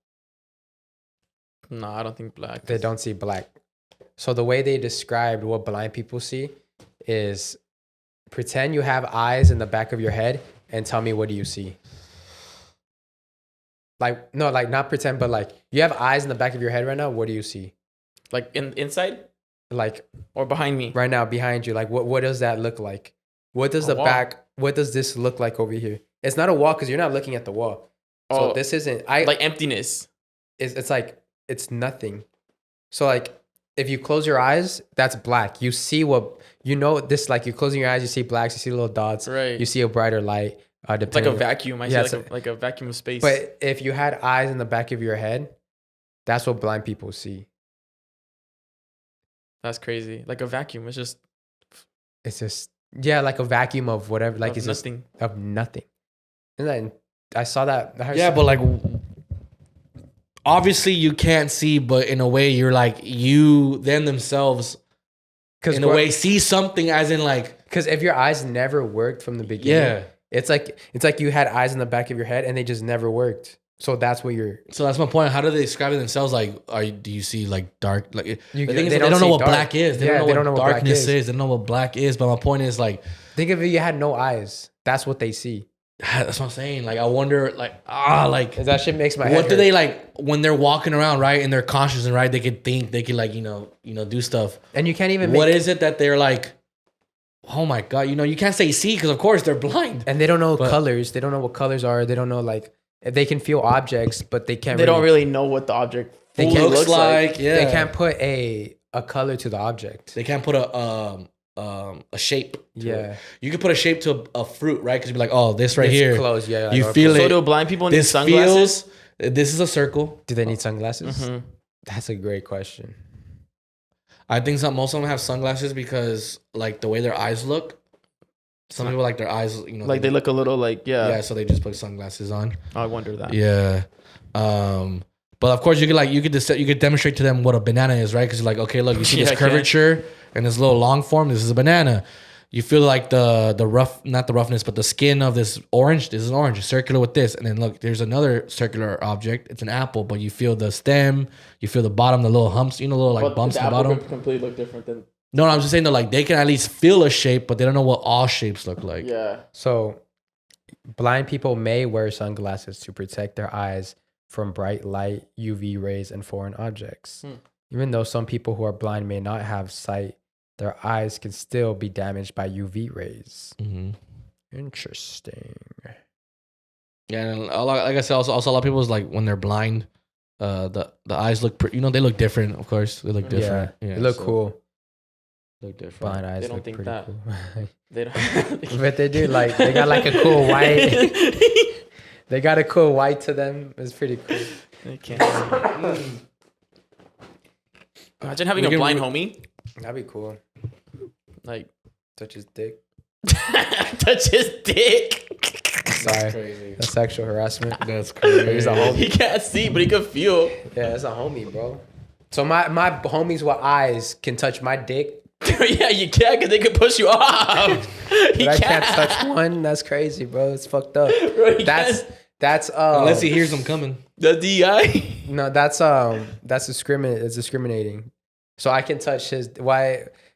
No, I don't think black. They don't see black. So the way they described what blind people see is, pretend you have eyes in the back of your head and tell me, what do you see? Not pretend, but you have eyes in the back of your head right now. What do you see? Like inside? Or behind me? Right now, behind you. What does that look like? What does what does this look like over here? It's not a wall because you're not looking at the wall. So this isn't like emptiness. It's nothing. So if you close your eyes, that's black. You see this, you're closing your eyes, you see blacks, you see little dots. Right. You see a brighter light. It's like a vacuum. I see like a vacuum of space. But if you had eyes in the back of your head, that's what blind people see. That's crazy. Like a vacuum. It's just like a vacuum of whatever. Like it's nothing. Of nothing. And then I saw that. But obviously you can't see, but in a way you're like them themselves in a way see something as in like, because if your eyes never worked from the beginning, it's like you had eyes in the back of your head and they just never worked. So that's what you're. So that's my point. How do they describe it themselves? Like, do you see like dark? Like the thing is, they they don't know what dark. black is. They don't know what darkness is. They don't know what black is. But my point is like, think if you had no eyes, that's what they see. That's what I'm saying. Like, I wonder, like that shit makes my head what do hurt. they like when they're walking around, right? And they're conscious and right, they could think, they could like, do stuff. And you can't even. What is it that they're like? Oh my god! You can't say see because of course they're blind and they don't know colors. They don't know what colors are. They don't know like if they can feel objects, but they can't. They don't really know what the object looks like. Yeah, they can't put a color to the object. They can't put a shape. Yeah, you can put a shape to a fruit, right? Because you'd be like, oh, this right here. Close. Yeah, you feel it. So do blind people need sunglasses? This is a circle. Do they need sunglasses? Mm-hmm. That's a great question. I think most of them have sunglasses because like the way their eyes look. Some people like their eyes, like they look a little like so they just put sunglasses on. I wonder that. Yeah, but of course you could demonstrate to them what a banana is, right? Because you're like, okay, look, you see this curvature and this little long form. This is a banana. You feel like the rough, not the roughness, but the skin of this orange. This is an orange. It's circular with this, and then look, there's another circular object. It's an apple, but you feel the stem. You feel the bottom, the little humps. Little like bumps in the bottom. Could completely look different than. No, I'm just saying that like they can at least feel a shape, but they don't know what all shapes look like. Yeah. So, blind people may wear sunglasses to protect their eyes from bright light, UV rays, and foreign objects. Even though some people who are blind may not have sight, their eyes can still be damaged by UV rays. Mm-hmm. Interesting. Yeah, and like I said, also a lot of people is like when they're blind, the eyes look they look different. Of course, they look different. Yeah, they look cool. Look different. Blind eyes. They don't look think pretty that. cool. They don't. But they do like they got like a cool white. They got a cool white to them. It's pretty cool. They can't see. Imagine having a blind homie. That'd be cool. Like touch his dick. Touch his dick. Sorry, that's sexual harassment. That's crazy. He's a homie. He can't see, but he can feel. Yeah, that's a homie, bro. So my homies with eyes can touch my dick. Yeah, you can, because they can push you off. But I can't touch one. That's crazy, bro. It's fucked up. Bro, that's unless he hears them coming. The DI. No, that's It's discriminating. So I can touch his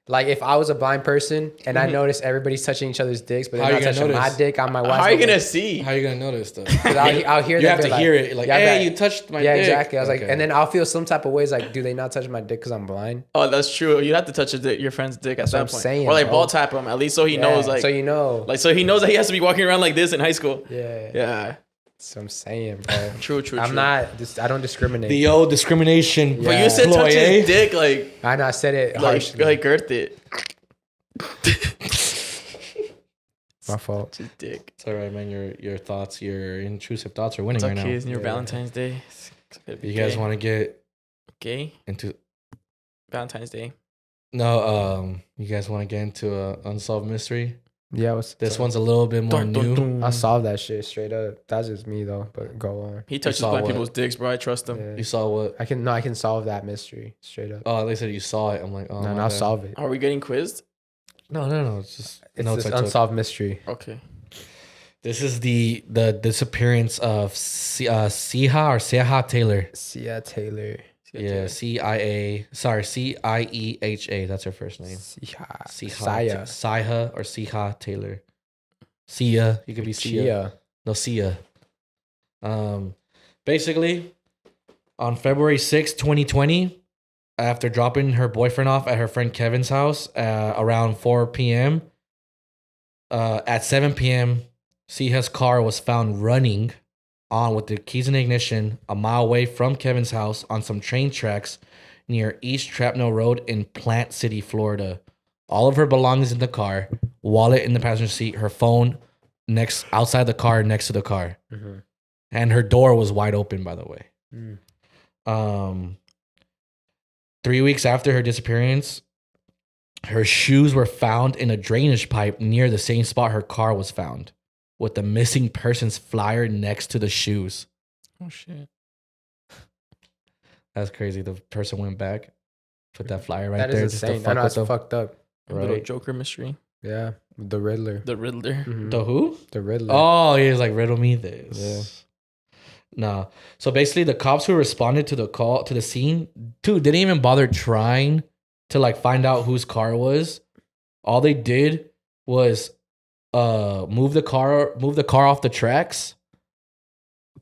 like if I was a blind person and I noticed everybody's touching each other's dicks, but they're not touching my dick on my wife. How are you gonna see? How are you gonna notice though? I'll hear. You have to hear it. Like, hey, you touched my dick. Yeah, exactly. I was like, and then I'll feel some type of ways. Like, do they not touch my dick because I'm blind? Oh, that's true. You'd have to touch your friend's dick at that point, saying, or like bro. ball tap him at least, so he knows. Like, so you know, like so he knows that he has to be walking around like this in high school. Yeah. That's what I'm saying, bro. True. I'm not. I don't discriminate. The old discrimination. But you said touch his dick, like I know. I said it harshly. like girth it. My fault. His dick. It's all right, man. Your thoughts, your intrusive thoughts are winning It's right okay. now. It's near Valentine's Day. You guys want to get gay into Valentine's Day? No. You guys want to get into a unsolved mystery? Yeah, this one's a little bit more new. I solved that shit straight up. That's just me though. But go on. He touches blind people's dicks, bro. I trust him. Yeah. You saw what? I can solve that mystery straight up. Oh, they said you saw it. I'm like, oh, no, I'll solve it. Are we getting quizzed? No. It's just this unsolved mystery. Okay. This is the disappearance of Ceja Taylor. Ceja Taylor. Yeah, Cieha. That's her first name. Ceja or Ceja Taylor. Cia. You could be Cia. No, Cia. Basically, on February 6th, 2020, after dropping her boyfriend off at her friend Kevin's house around 4 p.m., at 7 p.m., Ceja's car was found running on with the keys in the ignition a mile away from Kevin's house on some train tracks near East Trapnell Road in Plant City, Florida. All of her belongings in the car, wallet in the passenger seat, her phone outside the car next to the car. Mm-hmm. And her door was wide open, by the way. 3 weeks after her disappearance, her shoes were found in a drainage pipe near the same spot her car was found, with the missing person's flyer next to the shoes. Oh, shit. That's crazy. The person went back, put that flyer right That there. is insane. I know it's fucked up. Little Right. Joker mystery. Yeah, the Riddler. The Riddler. Mhm. The who? The Riddler. Oh, he was like, riddle me this. No. So basically, the cops who responded to the scene, dude, didn't even bother trying to like find out whose car it was. All they did was move the car off the tracks,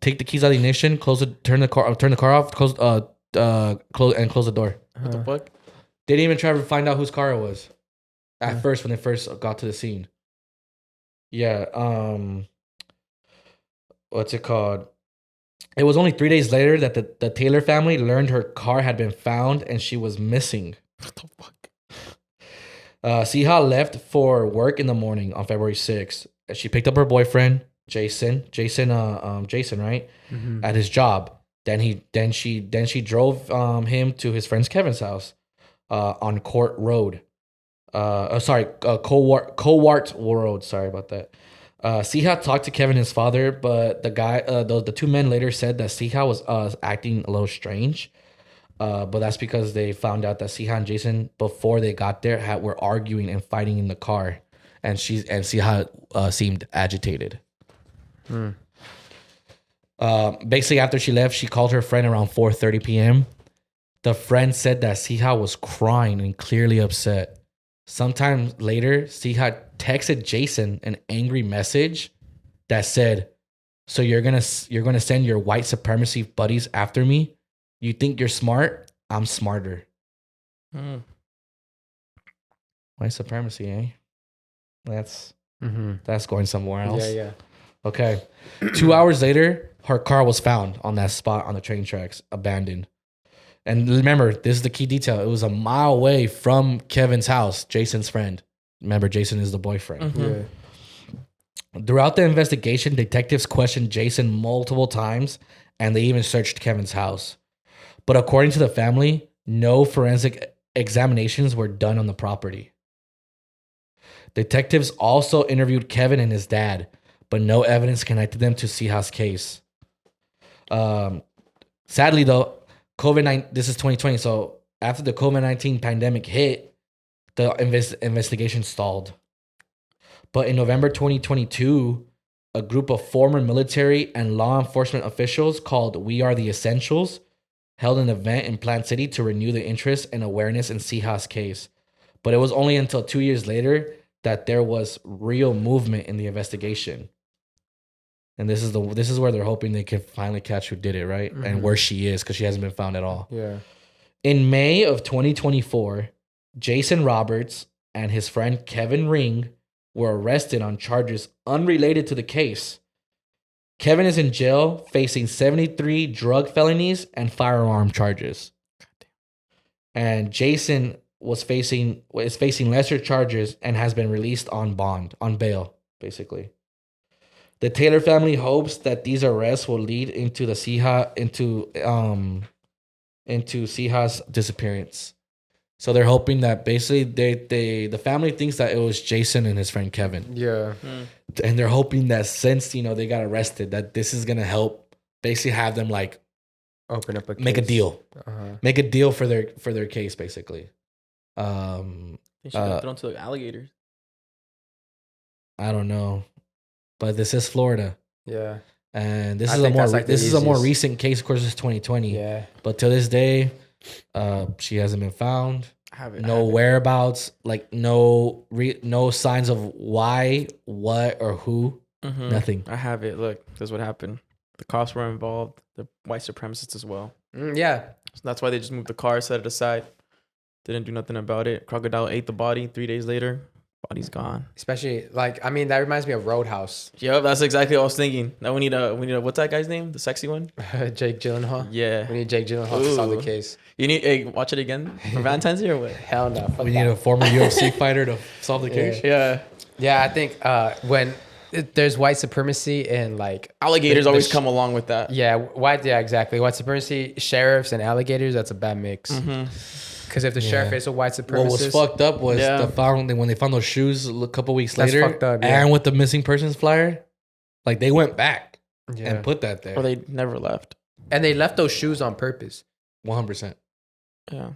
take the keys out of the ignition, turn the car off, close the door. What the fuck? They didn't even try to find out whose car it was at first when they first got to the scene. Yeah. What's it called? It was only 3 days later that the Taylor family learned her car had been found and she was missing. What the fuck? Siha left for work in the morning on February 6th. She picked up her boyfriend, Jason, right? Mhm. At his job. Then she drove him to his friend's Kevin's house on Court Road. Cowart Road. Sorry about that. Siha talked to Kevin, his father, but the two men later said that Siha was acting a little strange. But that's because they found out that Siha and Jason, before they got there, were arguing and fighting in the car, and Siha seemed agitated. Basically, after she left, she called her friend around 4:30 p.m. The friend said that Siha was crying and clearly upset. Sometime later, Siha texted Jason an angry message that said, "So you're gonna send your white supremacy buddies after me? You think you're smart? I'm smarter." White supremacy, eh? That's going somewhere else. Yeah. Okay. 2 hours later, her car was found on that spot on the train tracks, abandoned. And remember, this is the key detail. It was a mile away from Kevin's house, Jason's friend. Remember, Jason is the boyfriend. Yeah. Throughout the investigation, detectives questioned Jason multiple times, and they even searched Kevin's house. But according to the family, no forensic examinations were done on the property. Detectives also interviewed Kevin and his dad, but no evidence connected them to Siha's case. Sadly, though, COVID-19, this is 2020, so after the COVID-19 pandemic hit, the investigation stalled. But in November 2022, a group of former military and law enforcement officials called We Are the Essentials held an event in Plant City to renew the interest and awareness in Siha's case. But it was only until 2 years later that there was real movement in the investigation. And this is where they're hoping they can finally catch who did it, right? And where she is, because she hasn't been found at all. Yeah. In May of 2024, Jason Roberts and his friend Kevin Ring were arrested on charges unrelated to the case. Kevin is in jail facing 73 drug felonies and firearm charges. And Jason is facing lesser charges and has been released on bail, basically. The Taylor family hopes that these arrests will lead into Siha's disappearance. So they're hoping that basically the family thinks that it was Jason and his friend Kevin. Yeah. And they're hoping that since, they got arrested, that this is going to help basically have them like Open up a make a case. deal. Uh-huh. Make a deal for their case, basically. They should have thrown to the alligators. I don't know. But this is Florida. Yeah. And this I is think that's like the a more easiest. recent case. Of course, it's 2020. Yeah. But to this day, she hasn't been found. I have it. No whereabouts. Like no signs of why, what, or who. Nothing. I have it. Look, this is what happened. The cops were involved. The white supremacists as well. Yeah. So that's why they just moved the car, set it aside. Didn't do nothing about it. Crocodile ate the body 3 days later. Body's gone. Especially that reminds me of Roadhouse. Yep, that's exactly what I was thinking. Now we need a what's that guy's name? The sexy one? Jake Gyllenhaal. Yeah. We need Jake Gyllenhaal to solve the Ooh. case. You need watch it again for Valentine's Day or what? Hell no. Fuck We that. need a former UFC fighter to solve the case. Yeah. Yeah, I think when there's white supremacy and like Alligators the always come along with that. Yeah, exactly. White supremacy, sheriffs and alligators, that's a bad mix. Because if the sheriff is a white supremacist, What was fucked up was Yeah. when they found those shoes a couple weeks That's later, fucked up, yeah. and with the missing persons flyer, like they went back yeah. and put that there. Or they never left. And they left those shoes on purpose. 100%. Yeah.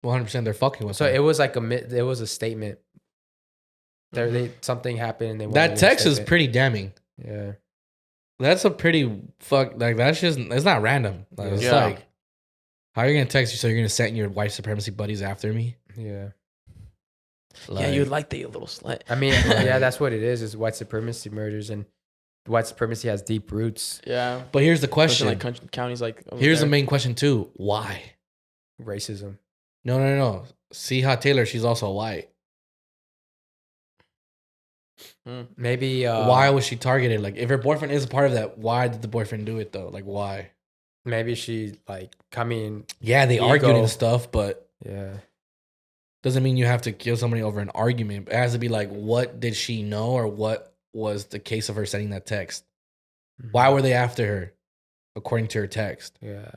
100%. They're fucking with So them. it was like it was a statement. Something happened and they wanted That to text is statement. pretty damning. Yeah. That's a pretty like that's just it's not random. Like, it's Yeah. like how are you gonna text you so you're gonna send your white supremacy buddies after me? Yeah. Yeah, you'd like the little slut. I mean, yeah, that's what it is white supremacy murders, and white supremacy has deep roots. Yeah. But here's the question. Like counties like over Here's there. the main question too. Why? Racism. No. See how Taylor, she's also white. Maybe why was she targeted? Like if her boyfriend is a part of that, why did the boyfriend do it though? Like why? maybe she like coming. Yeah, they Ego. argued and stuff, but Yeah. doesn't mean you have to kill somebody over an argument. It has to be like, what did she know, or what was the case of her sending that text? Why were they after her, according to her text? Yeah.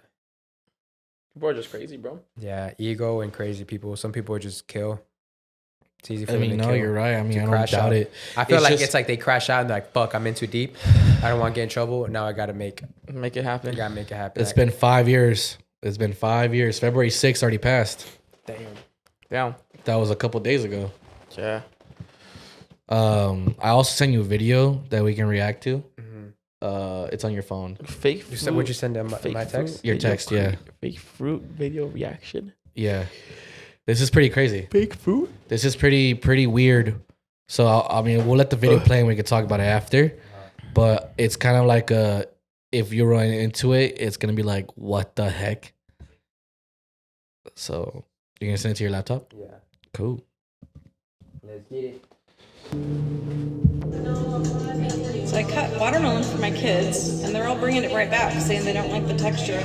People are just crazy, bro. Yeah. Ego and crazy people. Some people just kill. It's easy for I them mean, to no, kill. you're right. I mean, To I don't crash doubt out. it. I feel It's like just- it's like they crash out and they're like, fuck, I'm in too deep. I don't want to get in trouble. Now I gotta make it I happen. gotta make it happen. It's been 5 years. It's been 5 years. February 6th already passed. Damn. That was a couple days ago. Yeah. I also sent you a video that we can react to. It's on your phone. Fake You said, would you send them fake my text? Your text, yeah. Fake fruit video reaction. Yeah. This is pretty crazy. Fake fruit? This is pretty weird. So I mean, we'll let the video play and we can talk about it after. But it's kind of like if you're running into it, it's gonna be like, what the heck? So you're gonna send it to your laptop? Yeah. Cool. Let's get it. So I cut watermelon for my kids, and they're all bringing it right back, saying they don't like the texture.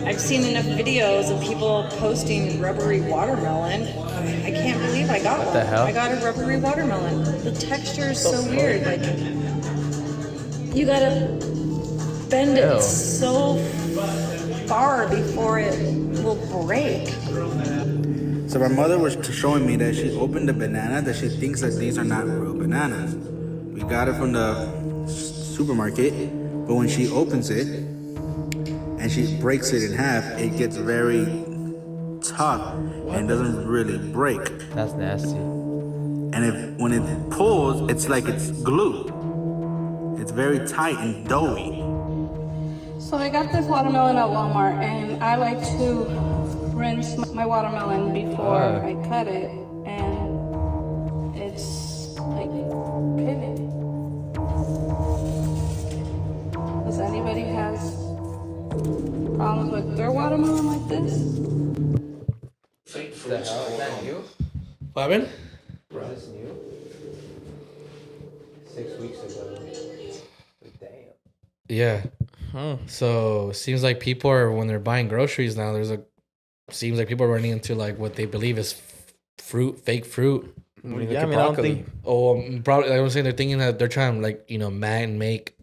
I've seen enough videos of people posting rubbery watermelon. I can't believe I got one. What the hell? I got a rubbery watermelon. The texture is so weird. Like, you gotta bend Ew. it so far before it will break. So my mother was showing me that she opened the banana, that she thinks that these are not real bananas. We got it from the supermarket, but when she opens it and she breaks it in half, it gets very tough and doesn't really break. That's nasty. And when it pulls, it's like it's glue. It's very tight and doughy. So I got this watermelon at Walmart, and I like to rinse my watermelon before I cut it, and it's like pitted. Does anybody has problems with their watermelon like this? Fake fruits. What happened? Is this new? 6 weeks ago. Damn. Yeah. So seems like people are, when they're buying groceries now, seems like people are running into like what they believe is fake fruit. Yeah, I mean, I don't think. Probably, I was saying they're thinking that they're trying to like, man make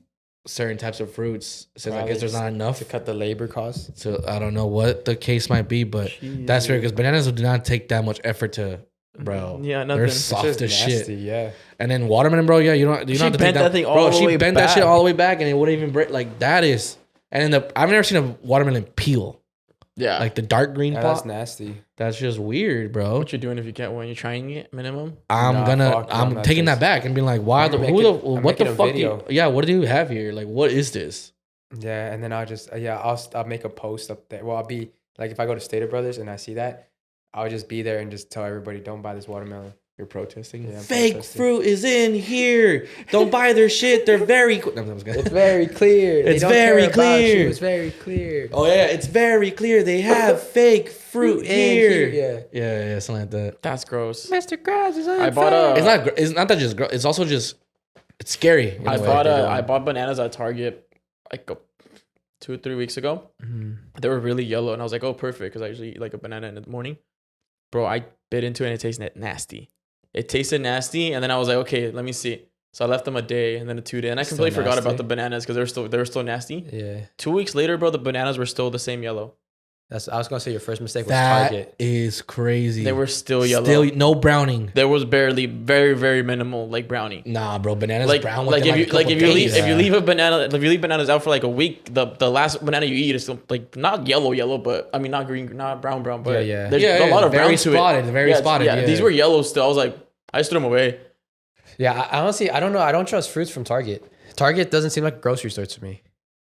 certain types of fruits. Since I guess there's not enough to cut the labor costs. So I don't know what the case might be, but that's fair because bananas do not take that much effort to, bro. Yeah, nothing. They're It's soft as Nasty, shit. yeah. And then watermelon, bro. Yeah, you don't have to bent take that thing all bro. the She way bent that back. shit all the way back, and it wouldn't even break. Like that is, and then I've never seen a watermelon peel. Yeah. Like the dark green Yeah, part. that's nasty. That's just weird, bro. What you're doing if you get one? You're trying it minimum. I'm taking that back and being like, why I'm the making- I'm what the making a fuck? video. Yeah, what do you have here? Like, what is this? Yeah, and then I'll just I'll make a post up there. Well, I'll be like, if I go to Stater Brothers and I see that, I'll just be there and just tell everybody, don't buy this watermelon. You're protesting. Yeah, I'm Fake protesting. fruit is in here. Don't buy their shit. They're very. No, I'm just kidding. It's very clear. They It's don't very care about you. clear. It's very clear. Oh yeah, it's very clear they have fake fruit here. Yeah. Yeah, something like that. That's gross. Mr. Krabs is I bought a. It's not that just. It's also just. It's scary. in a I way. bought bananas at Target like 2 or 3 weeks ago. They were really yellow, and I was like, "Oh, perfect," because I usually eat like a banana in the morning. Bro, I bit into it, and it tasted nasty. It tasted nasty, and then I was like, "Okay, let me see." So I left them a day, and then 2 days, and I Still completely forgot nasty? about the bananas because they were still nasty. Yeah. 2 weeks later, bro, the bananas were still the same yellow. I was gonna say your first mistake was That Target. is crazy. They were still yellow. Still no browning. There was barely, very, very minimal like brownie. Nah, bro, bananas Like, brown. like within if you a couple days. if you leave a banana, if you leave bananas out for like a week, the last banana you eat is still like not yellow, but I mean not green, not brown, but Yeah. there's Yeah, a lot of brown very to spotted, it. very spotted. Yeah, Yeah, these were yellow still. I was like, I just threw them away. Yeah, I honestly, I don't know. I don't trust fruits from Target. Target doesn't seem like a grocery store to me.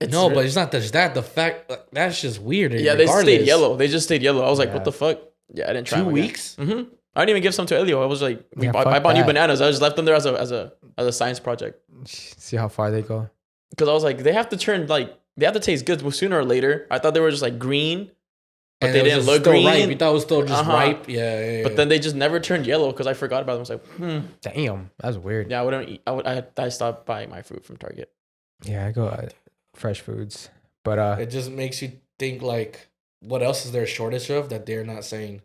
No, but it's not just that. The fact that's just weird. Yeah, they stayed yellow. They just stayed yellow. I was like, what the fuck? Yeah, I didn't try 2 them again. weeks. I didn't even give some to Elio. I was like, Yeah, I bought new that. bananas. I just left them there as a science project See how far they go. because I was like, they have to taste good sooner or later. I thought they were just like green, but And they it was didn't just look still green. ripe. You thought it was still just Uh-huh. ripe. Yeah. But then they just never turned yellow because I forgot about them. I was like, Damn, that's weird. yeah, I wouldn't eat. I stopped buying my fruit from Target. Yeah, I go fresh foods, but it just makes you think like, what else is there a shortage of that they're not saying?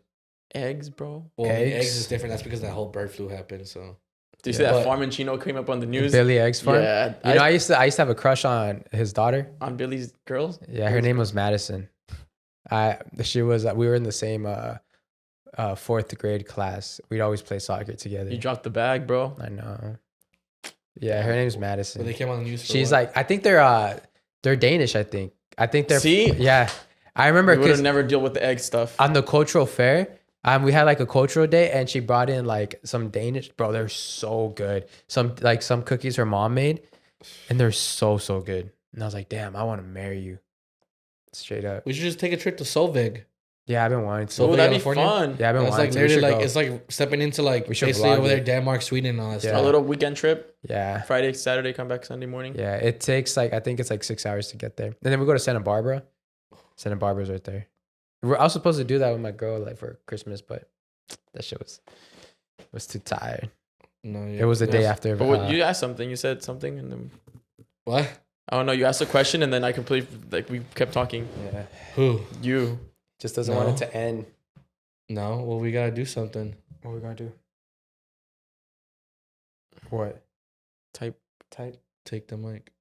Eggs, bro. Well, I mean, Eggs? eggs is different. That's because that whole bird flu happened. So Do you see Yeah. that But- farm in Chino came up on the news? Billy Eggs Farm. Yeah, You know, I used to have a crush on his daughter. on Billy's girls. Yeah, her name was Madison. We were in the same fourth grade class. We'd always play soccer together. You dropped the bag, bro. I know. Yeah, her name's but Madison. they came on the news. For She's what? like, I think they're Danish. I think they're. See? Yeah, I remember We would have because never deal with the egg stuff. on the cultural fair, we had like a cultural day, and she brought in like some Danish. Bro, they're so good. Some cookies her mom made, and they're so good. And I was like, damn, I want to marry you. Straight up. We should just take a trip to Solvig. Yeah, I've been wanting to. So Oh, that'd be California? fun. Yeah, I've been It's wanting like to. We literally should like go. it's like stepping into like We should basically vlog over there, it. Denmark, Sweden, and all that Yeah. A stuff. little weekend trip. Yeah. Friday, Saturday, come back Sunday morning. Yeah, it takes I think it's like 6 hours to get there. And then we go to Santa Barbara. Santa Barbara's right there. I was supposed to do that with my girl like for Christmas, but that shit was too tired. No, It was the day after. But what, you asked something. You said something, and then What? I don't know. You asked a question, and then I completely we kept talking. Yeah, Who? You. just doesn't want it to end. No. Well, we gotta do something. What are we gonna do? What? Type. Take the mic.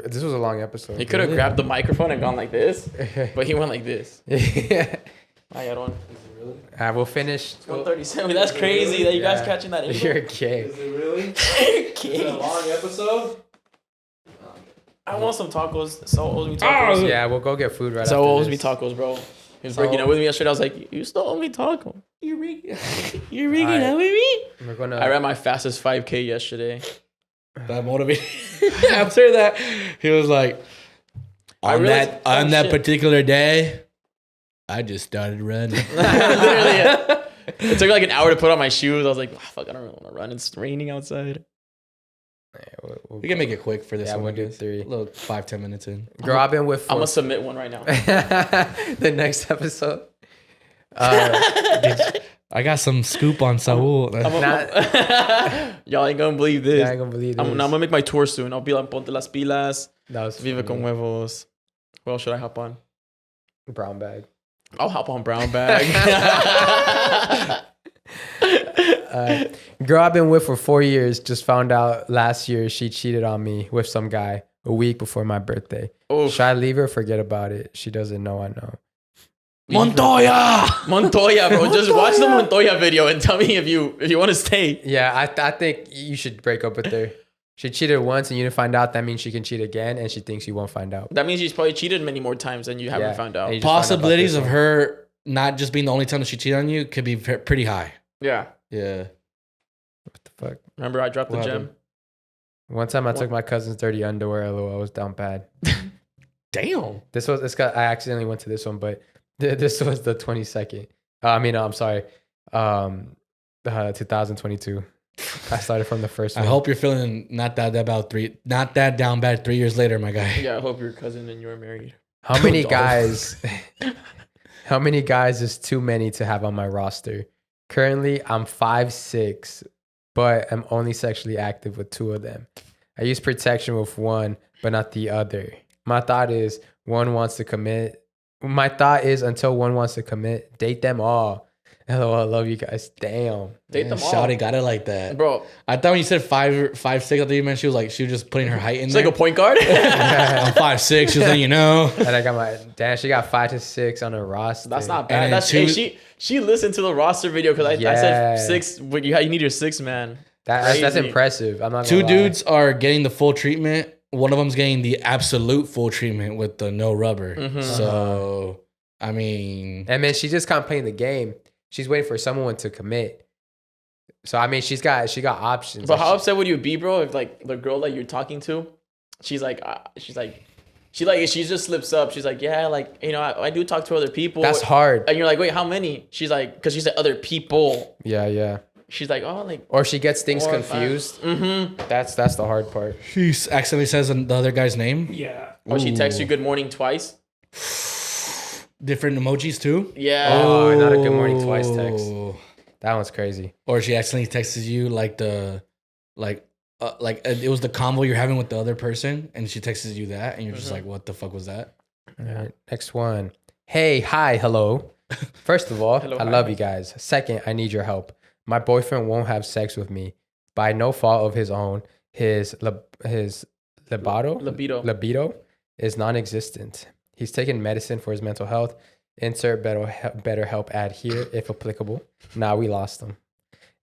This was a long episode. He could have grabbed the microphone and gone like this, but he went like this. Yeah. I got one. We'll finish. 137. That's crazy that you guys Yeah. catching that info. You're gay. it really? Gay. long episode? I want some tacos. So owes me tacos. Yeah, we'll go get food right So after owes this. me tacos, bro. He was breaking up with me yesterday. I was like, you still owe me taco. You're breaking up with me? We're gonna. I ran my fastest 5K yesterday. That motivated. After that, he was like, I on realized- that shit. particular day, I just started running. Literally, yeah. It took like an hour to put on my shoes. I was like, oh, fuck, I don't really want to run. It's raining outside. We'll We can make it quick for this Yeah, one. we'll do I guess. 3. A little 5-10 minutes in. Girl, I've been with. I'm going to submit one right now. The next episode. I got some scoop on Saul. Y'all ain't gonna believe this. I ain't gonna believe this. I'm gonna make my tour soon. I'll be like Ponte las Pilas, That was Vive con funny. Huevos. What else should I hop on? Brown bag. I'll hop on Brown Bag. Girl I've been with for 4 years just found out last year she cheated on me with some guy a week before my birthday. Oof. Should I leave her? Forget about it. She doesn't know I know. Montoya! Montoya, bro. Just watch the Montoya video and tell me if you want to stay. Yeah, I think you should break up with her. She cheated once and you didn't find out. That means she can cheat again and she thinks you won't find out. That means she's probably cheated many more times than you haven't Yeah. found out. And you just find out about Possibilities this of one. her not just being the only time that she cheated on you could be pretty high. Yeah. Yeah. What the fuck? Remember I dropped the What gem? happened? One time I took my cousin's dirty underwear. LOL, I was down bad. Damn. I accidentally went to this one, but this was the 22nd. I'm sorry. 2022. I started from the first I one. hope you're feeling not that down bad 3 years later, my guy. Yeah, I hope your cousin and you're married. How many Dog. guys? How many guys is too many to have on my roster? Currently, I'm 5'6", but I'm only sexually active with 2 of them. I use protection with one, but not the other. My thought is until one wants to commit, date them all. Hello, I love you guys. Damn. Date them all. Shawty got it like that. Bro. I thought when you said 5'6", I thought you meant she was just putting her height in It's there. like a point guard. I'm 5'6", she was like, And I got she got 5 to 6 on her roster. That's not bad. And That's she listened to the roster video because I said 6. But you need your 6 man. That's impressive. I'm not gonna 2 lie. dudes are getting the full treatment. One of them's getting the absolute full treatment with the no rubber. Mm-hmm. So, I mean... And man, she's just kind of playing the game. She's waiting for someone to commit. So, I mean, she got options. But how upset would you be, bro, if like the girl that you're talking to, she just slips up. She's like, yeah, like, you know, I do talk to other people. That's hard. And you're like, wait, how many? She's like, because she said other people. Yeah. She's like, oh, like. Or she gets things confused. Mm-hmm. That's the hard part. She accidentally says the other guy's name. Yeah. Or she texts you good morning twice. Different emojis too. Yeah. Oh, not a good morning twice text. That one's crazy. Or she accidentally texts you like it was the convo you're having with the other person, and she texts you that, and you're just like, what the fuck was that? All right, next one. Hey, hi, hello. First of all, Hello, I hi. love you guys. Second, I need your help. My boyfriend won't have sex with me by no fault of his own. His libido is non-existent. He's taking medicine for his mental health. Insert better help ad here if applicable. Nah, we lost him.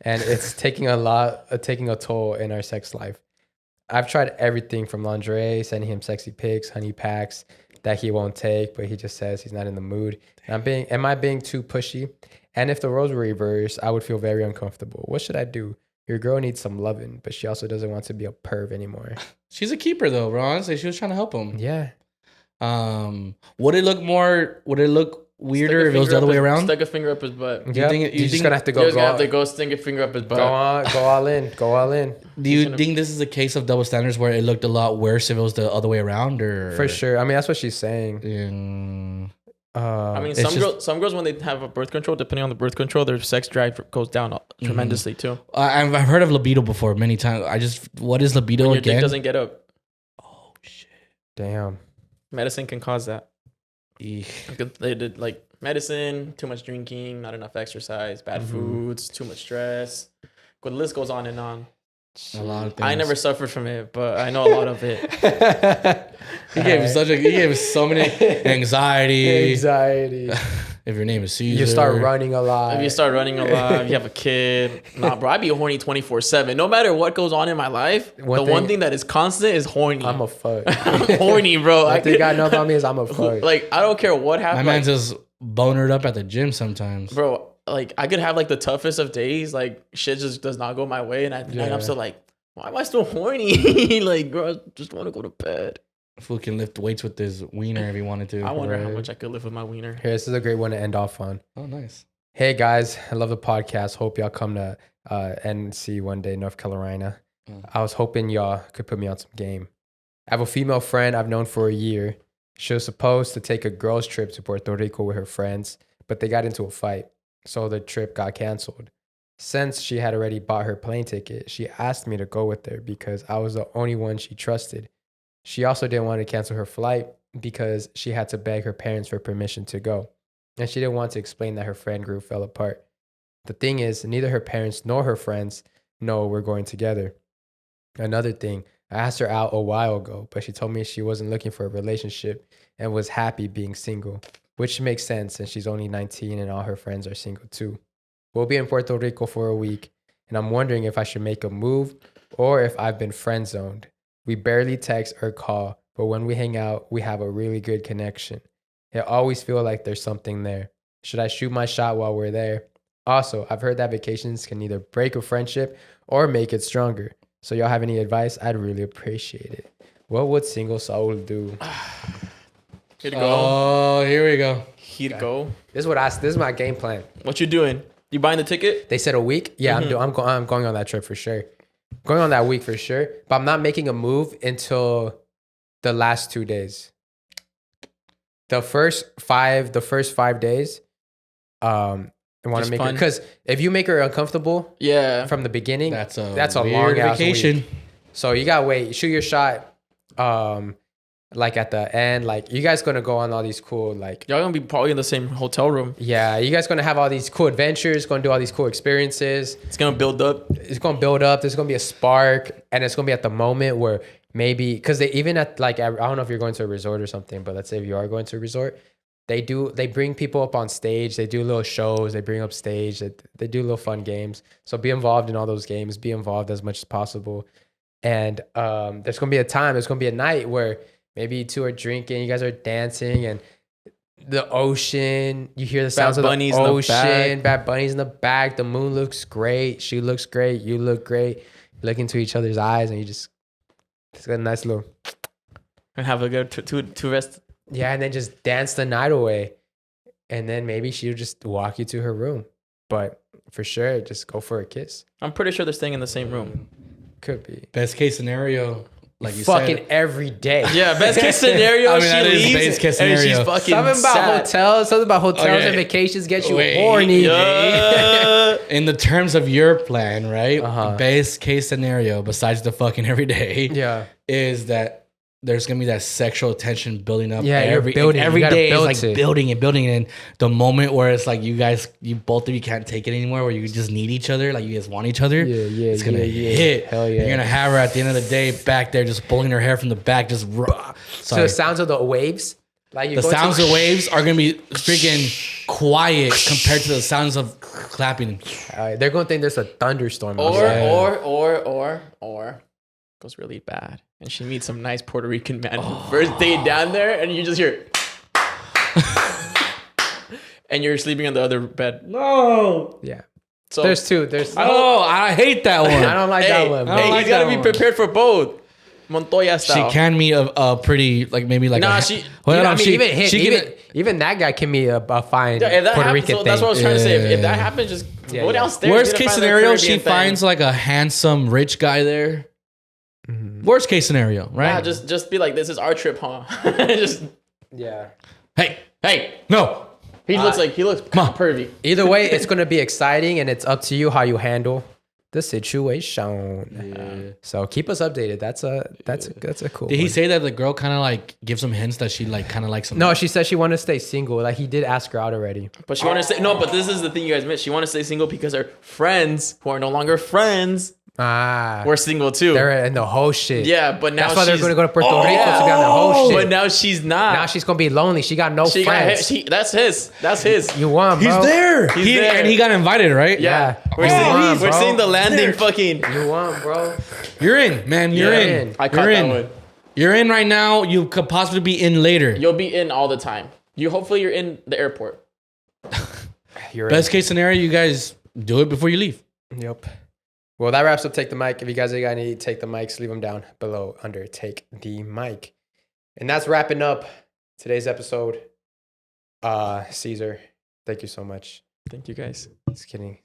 And it's taking a toll in our sex life. I've tried everything from lingerie, sending him sexy pics, honey packs that he won't take, but he just says he's not in the mood. Am I being too pushy? And if the roles were reversed, I would feel very uncomfortable. What should I do? Your girl needs some loving, but she also doesn't want to be a perv anymore. She's a keeper though, bro. Honestly, she was trying to help him. Yeah. Would it look weirder if it was the other way around? Stick a finger up his butt. Yeah. You You're just think- gonna have to You're go. gonna have to go stick a finger up his butt. Go on. Go all in. Go all in. Do you think this is a case of double standards where it looked a lot worse if it was the other way around, or For sure. I mean, that's what she's saying. I mean, it's some girls when they have a birth control, depending on the birth control, their sex drive goes down tremendously too. I've heard of libido before many times. What is libido When your again? dick doesn't get up. Oh shit! Damn. Medicine can cause that. Eek. They did like medicine, too much drinking, not enough exercise, bad foods, too much stress. The list goes on and on. A lot of things. I never suffered from it, but I know a lot of it. He gave so many anxiety. If your name is Cesar, You start running a lot. If you start running a lot, if you have a kid, nah, bro, I be horny 24/7. No matter what goes on in my life, one thing that is constant is horny. I'm a fuck. I'm horny, bro. One thing I know about me is I'm a fuck. Like, I don't care what My happens. man's just bonered up at the gym sometimes. Bro, like I could have like the toughest of days, like shit just does not go my way, and I'm still like, why am I still horny? Like, girl, I just want to go to bed. Fool can lift weights with his wiener if he wanted to. I wonder how much I could live with my wiener. Here, this is a great one to end off on. Oh, nice. Hey guys, I love the podcast. Hope y'all come to NC one day, North Carolina. I was hoping y'all could put me on some game. I have a female friend I've known for a year. She was supposed to take a girls' trip to Puerto Rico with her friends, but they got into a fight, so the trip got canceled. Since she had already bought her plane ticket, she asked me to go with her because I was the only one she trusted. She also didn't want to cancel her flight because she had to beg her parents for permission to go. And she didn't want to explain that her friend group fell apart. The thing is, neither her parents nor her friends know we're going together. Another thing, I asked her out a while ago, but she told me she wasn't looking for a relationship and was happy being single, which makes sense since she's only 19 and all her friends are single too. We'll be in Puerto Rico for a week, and I'm wondering if I should make a move or if I've been friend zoned. We barely text or call, but when we hang out, we have a really good connection. It always feels like there's something there. Should I shoot my shot while we're there? Also, I've heard that vacations can either break a friendship or make it stronger. So y'all have any advice? I'd really appreciate it. What would single Saul do? Here to go. Oh, here we go. Here to go. This is my game plan. What you doing? You buying the ticket? They said a week. Yeah, I'm going on that trip for sure. Going on that week for sure. But I'm not making a move until the last 2 days. The first 5 days, I want to make her, because if you make her uncomfortable, from the beginning, that's a long ass vacation. week. So you gotta wait. Shoot your shot. like at the end, like you guys gonna go on all these cool like Y'all gonna be probably in the same hotel room. yeah, you guys gonna have all these cool adventures, gonna do all these cool experiences. It's gonna build up. It's gonna build up. There's gonna be a spark, and it's gonna be at the moment where maybe because they even at like I don't know if you're going to a resort or something, but let's say if you are going to a resort, they bring people up on stage. They do little shows. They bring up stage. They do little fun games. So be involved in all those games. Be involved as much as possible. And there's gonna be a time. There's gonna be a night where maybe you two are drinking. You guys are dancing and the ocean. You hear the sounds of the ocean. Bad Bunny's in the back. The moon looks great. She looks great. You look great. You look into each other's eyes and you just it's a nice little And have a good two rest. yeah, and then just dance the night away. And then maybe she'll just walk you to her room. But for sure, just go for a kiss. I'm pretty sure they're staying in the same room. Could be. Best case scenario, like you fucking said. every day. Yeah, best case scenario. I mean, she that is leaves best case and she's scenario. fucking Something about hotels Okay. and vacations get you Wait. horny. Yeah. In the terms of your plan, right? Uh-huh. Best case scenario, besides the fucking every day, Yeah. is that there's gonna be that sexual tension building up. Yeah, you're every building. every You gotta day is build like it. building and building, and the moment where it's like you both of you can't take it anymore, where you just need each other, like you guys want each other. Yeah, it's gonna yeah. hit. Hell yeah. You're gonna have her at the end of the day back there, just pulling her hair from the back, just So sorry. the sounds of the waves, like you The go to- sounds of waves are gonna be freaking quiet compared to the sounds of clapping. they're gonna think there's a thunderstorm. Or goes really bad, and she meets some nice Puerto Rican man first day down there, and you just hear, and you're sleeping on the other bed. No. Yeah. So There's two. There's. Oh, I hate that one. I don't like that one. I don't Hey, like you gotta that be one. prepared for both. Montoya She style. can meet a pretty like maybe like Nah, a, she- well, I mean, she, even him, she can, even that guy can be a fine Yeah, if that Puerto happens, Rican so thing. that's what I was trying to say. If Yeah. that happens, just Yeah, go yeah. downstairs. worst get case to find scenario, that she Caribbean thing. finds like a handsome rich guy there. Mhm. Worst case scenario, right? Yeah, just be like, this is our trip, huh? just Yeah. hey, no. he looks pervy. Either way, it's gonna be exciting, and it's up to you how you handle the situation. So keep us updated. That's a cool. Did he one. say that the girl kind of like gives him hints that she like kind of likes him? No, she said she wanted to stay single. Like he did ask her out already. But she wanted to say no. But this is the thing you guys missed. She wanted to stay single because her friends, who are no longer friends, were single too. They're in the whole shit. Yeah, but now that's why they're she's- going to go to Puerto Rico to be on the whole shit. But now she's not. Now she's gonna be lonely. She got no She friends. that's his. That's his. You won, bro. He's there. He's there. And he got invited, right? Yeah. We're You seeing, won, we're bro. seeing the landing fucking. You won, bro. You're in, man. You're Yeah. in. I caught You're that in. one. You're in right now. You could possibly be in later. You'll be in all the time. Hopefully you're in the airport. You're Best case scenario, you guys do it before you leave. Yep. Well, that wraps up Take the Mic. If you guys got any Take the Mics, leave them down below under Take the Mic. And that's wrapping up today's episode. Cesar, thank you so much. Thank you guys. Just kidding.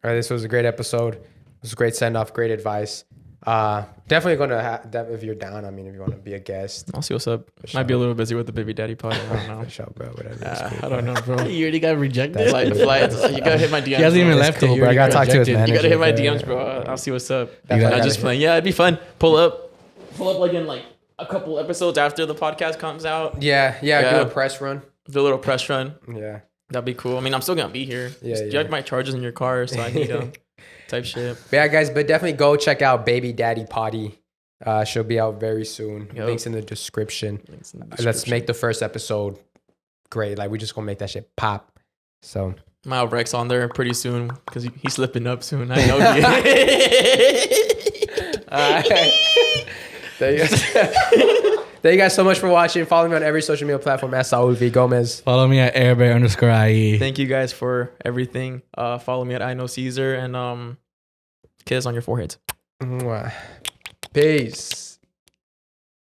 This was a great episode. It was a great send off, great advice. Definitely going to have that if you're down. I mean, if you want to be a guest. I'll see what's up. Might be a little busy with the baby daddy pod. I don't know. For sure, bro. Whatever. It's cool, I don't know, bro. You already got rejected. Flight. You gotta hit my DMs. He hasn't even bro. left cool, it. You bro. I already gotta talk to his rejected. manager. You gotta hit my Yeah. DMs, bro. I'll see what's up. Definitely I'm gotta just hit. playing. Yeah, it'd be fun. Pull up like in like a couple episodes after the podcast comes out. Yeah. Do Yeah. a press run. Do a little press run. Yeah. That'd be cool. I mean, I'm still gonna be here. Yeah, You yeah. have my charges in your car, so I need them. Type shit. But yeah, guys, but definitely go check out Baby Daddy Potty. She'll be out very soon. Yep. Links in the description. Links in the Let's description. make the first episode great. Like, we just gonna make that shit pop. So, My Rex on there pretty soon because he's slipping up soon. I know he thank you guys so much for watching. Follow me on every social media platform at Saul V Gomez. Follow me at airbear_IE. Thank you guys for everything. Follow me at I Know Cesar and kiss on your foreheads. Mwah. Peace.